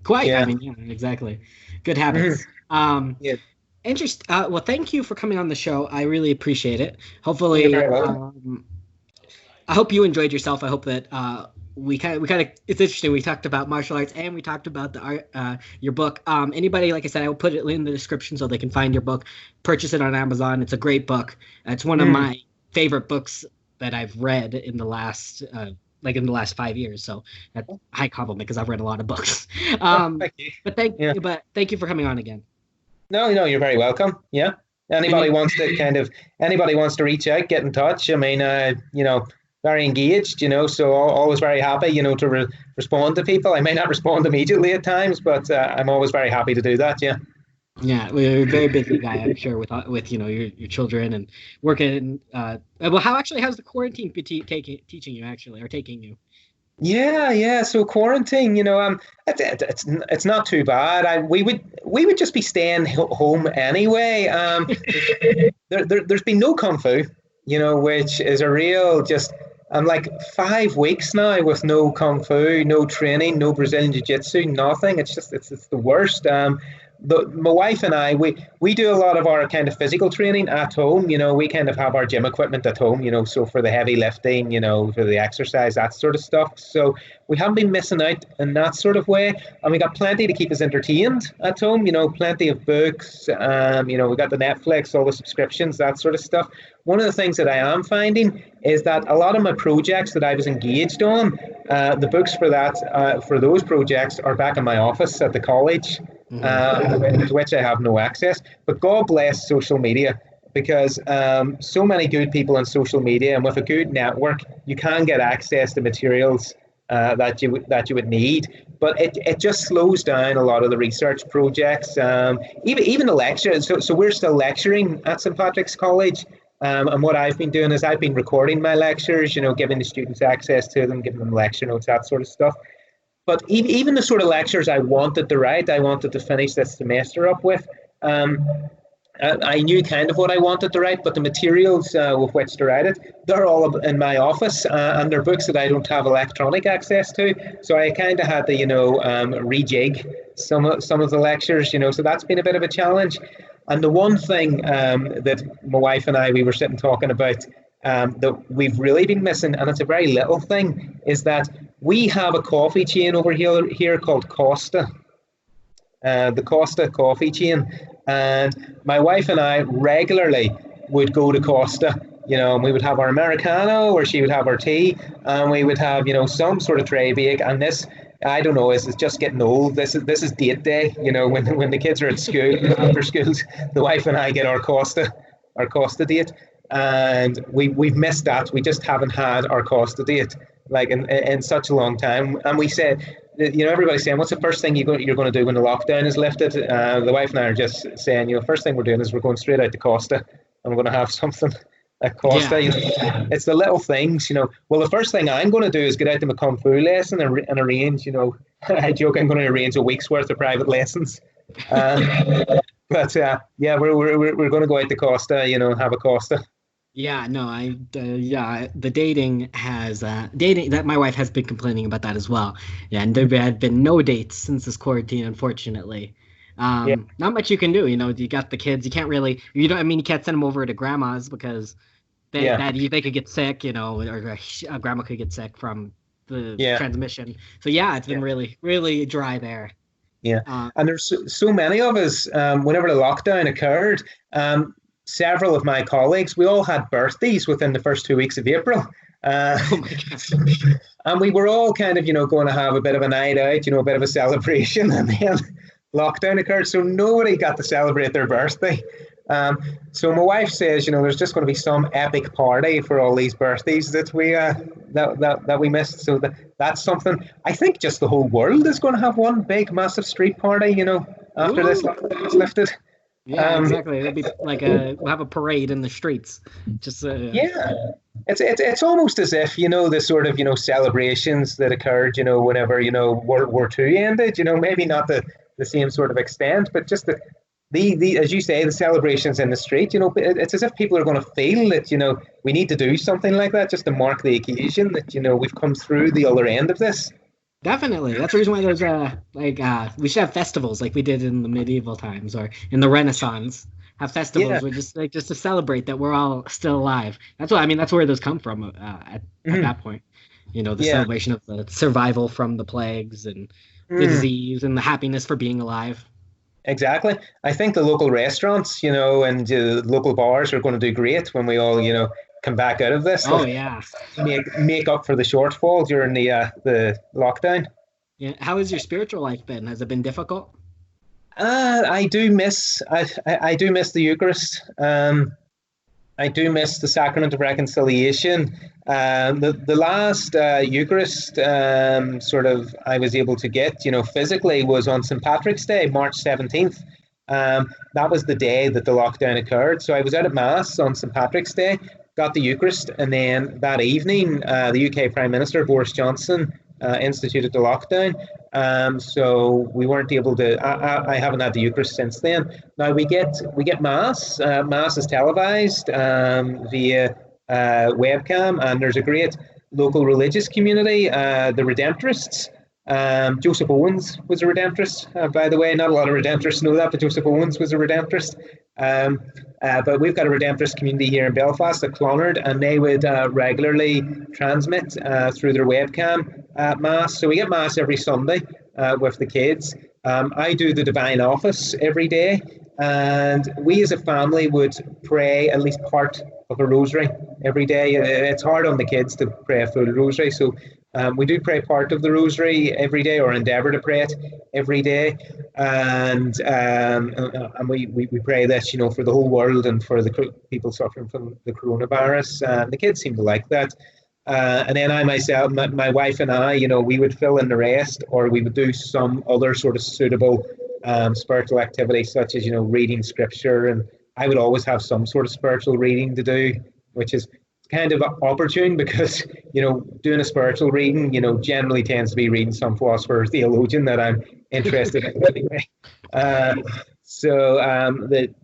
quite. Yeah. I mean, yeah, exactly. Good habits. Yeah. Well, thank you for coming on the show. I really appreciate it. Hopefully, I hope you enjoyed yourself. I hope that we kind of it's interesting. We talked about martial arts and we talked about the art, your book. Anybody, like I said, I will put it in the description so they can find your book. Purchase it on Amazon. It's a great book. It's one of my favorite books that I've read in the last 5 years. So that's a high compliment because I've read a lot of books. Thank you. But thank you for coming on again. No, you're very welcome. Yeah. Anybody wants to reach out, get in touch. I mean, very engaged, so always very happy, to respond to people. I may not respond immediately at times, but I'm always very happy to do that. Yeah. Yeah, we're a very busy guy, I'm sure, with your children and working. How's the quarantine teaching you actually, or taking you? Yeah. So quarantine, it's not too bad. We would just be staying home anyway. There's been no kung fu, which is a real just. I'm like 5 weeks now with no kung fu, no training, no Brazilian Jiu Jitsu, nothing. It's the worst. My wife and I, we do a lot of our kind of physical training at home. We kind of have our gym equipment at home, so for the heavy lifting, for the exercise, that sort of stuff. So we haven't been missing out in that sort of way. And we got plenty to keep us entertained at home, plenty of books, we got the Netflix, all the subscriptions, that sort of stuff. One of the things that I am finding is that a lot of my projects that I was engaged on, the books for those projects are back in my office at the college. To which I have no access. But God bless social media, because so many good people on social media, and with a good network, you can get access to materials that you would need. But it just slows down a lot of the research projects, even the lectures. So we're still lecturing at St. Patrick's College. And what I've been doing is I've been recording my lectures, giving the students access to them, giving them lecture notes, that sort of stuff. But even the sort of lectures I wanted to write, I wanted to finish this semester up with, I knew kind of what I wanted to write, but the materials with which to write it, they're all in my office, and they're books that I don't have electronic access to. So I kind of had to, rejig some of the lectures, so that's been a bit of a challenge. And the one thing that my wife and I, we were sitting talking about, that we've really been missing, and it's a very little thing, is that we have a coffee chain over here called Costa, the Costa coffee chain. And my wife and I regularly would go to Costa, and we would have our Americano, or she would have our tea, and we would have, some sort of tray bake. And this, I don't know, is just getting old. This is date day, when the kids are at school, after schools, the wife and I get our Costa date. And we've missed that. We just haven't had our Costa date in such a long time. And we said, everybody's saying, what's the first thing you're going to do when the lockdown is lifted? The wife and I are just saying, first thing we're doing is we're going straight out to Costa, and we're going to have something at Costa. Yeah. It's the little things, Well, the first thing I'm going to do is get out to my Kung Fu lesson and arrange, I joke I'm going to arrange a week's worth of private lessons. But we're going to go out to Costa, have a Costa. Yeah, no, the dating that my wife has been complaining about that as well. Yeah, and there had been no dates since this quarantine, unfortunately. Not much you can do, you got the kids, you can't really, you can't send them over to grandma's because they could get sick, or grandma could get sick from the transmission. So it's been really, really dry there. Yeah, and there's so many of us, whenever the lockdown occurred, several of my colleagues, we all had birthdays within the first 2 weeks of April. Oh my God. And we were all kind of, going to have a bit of a night out, a bit of a celebration. And then lockdown occurred, so nobody got to celebrate their birthday. So my wife says, there's just going to be some epic party for all these birthdays that we missed. So that's something. I think just the whole world is going to have one big, massive street party, after this is lifted. Yeah, exactly. It'll be like we'll have a parade in the streets. Just yeah, it's almost as if the sort of celebrations that occurred whenever World War II ended. Maybe not the same sort of extent, but just the as you say, the celebrations in the street. It's as if people are going to feel that we need to do something like that just to mark the occasion that we've come through the other end of this. Definitely. That's the reason why there's we should have festivals like we did in the medieval times or in the Renaissance. Have festivals just to celebrate that we're all still alive. That's where those come from at that point. The celebration of the survival from the plagues and the disease and the happiness for being alive. Exactly. I think the local restaurants, and local bars are going to do great when we all, come back out of this. Oh yeah. Make up for the shortfall during the lockdown. Yeah. How has your spiritual life been? Has it been difficult? I do miss the Eucharist. I do miss the Sacrament of Reconciliation. The last Eucharist I was able to get, physically was on St. Patrick's Day, March 17th. That was the day that the lockdown occurred. So I was out at Mass on St. Patrick's Day, got the Eucharist, and then that evening, the UK Prime Minister, Boris Johnson, instituted the lockdown. So we weren't able to. I haven't had the Eucharist since then. Now we get Mass. Mass is televised via webcam, and there's a great local religious community, the Redemptorists. Joseph Owens was a Redemptorist, by the way. Not a lot of Redemptorists know that, but Joseph Owens was a Redemptorist. But we've got a Redemptorist community here in Belfast at Clonard, and they would regularly transmit through their webcam Mass. So we get Mass every Sunday with the kids. I do the Divine Office every day, and we as a family would pray at least part of a rosary every day. It's hard on the kids to pray a full rosary, so we do pray part of the rosary every day, or endeavour to pray it every day, and we pray this, for the whole world and for the people suffering from the coronavirus. The kids seem to like that. And then I myself, my wife and I, we would fill in the rest, or we would do some other sort of suitable spiritual activity, such as, reading scripture. And I would always have some sort of spiritual reading to do, which is kind of opportune because, doing a spiritual reading, generally tends to be reading some philosopher or theologian that I'm interested in anyway. So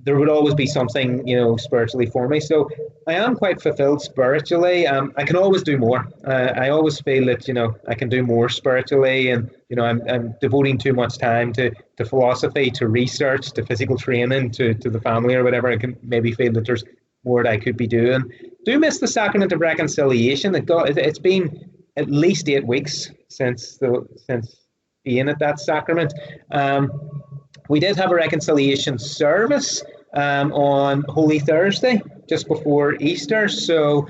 there would always be something, spiritually for me. So I am quite fulfilled spiritually. I can always do more. I always feel that, I can do more spiritually, and, I'm devoting too much time to philosophy, to research, to physical training, to the family or whatever. I can maybe feel that there's more that I could be doing. Do miss the Sacrament of Reconciliation. It's been at least 8 weeks since being at that sacrament. We did have a reconciliation service on Holy Thursday, just before Easter. So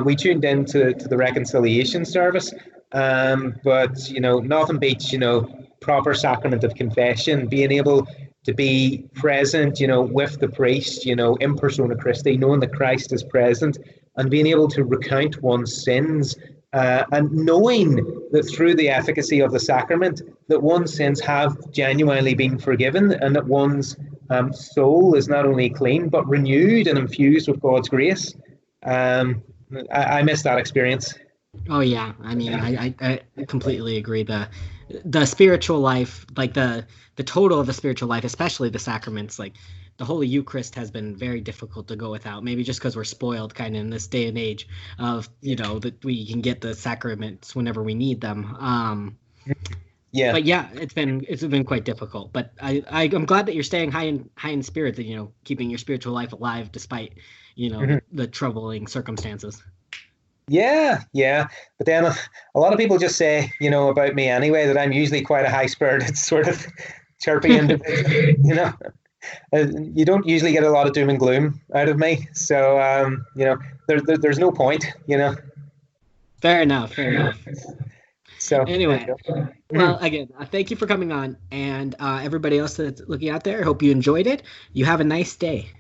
we tuned into the reconciliation service. But, nothing beats, proper sacrament of confession, being able to be present, with the priest, in persona Christi, knowing that Christ is present, and being able to recount one's sins, and knowing that through the efficacy of the sacrament, that one's sins have genuinely been forgiven, and that one's soul is not only clean, but renewed and infused with God's grace. I miss that experience. Oh yeah, I completely agree. The spiritual life, like the total of the spiritual life, especially the sacraments, like the Holy Eucharist has been very difficult to go without. Maybe just because we're spoiled kind of in this day and age of, that we can get the sacraments whenever we need them. Yeah. But yeah, it's been quite difficult. But I'm glad that you're staying high in spirit, that, keeping your spiritual life alive despite, the troubling circumstances. Yeah. But then a lot of people just say, about me anyway, that I'm usually quite a high-spirited sort of chirpy individual, You don't usually get a lot of doom and gloom out of me. So, there's no point, Fair enough. So anyway, well, again, thank you for coming on. And everybody else that's looking out there, I hope you enjoyed it. You have a nice day.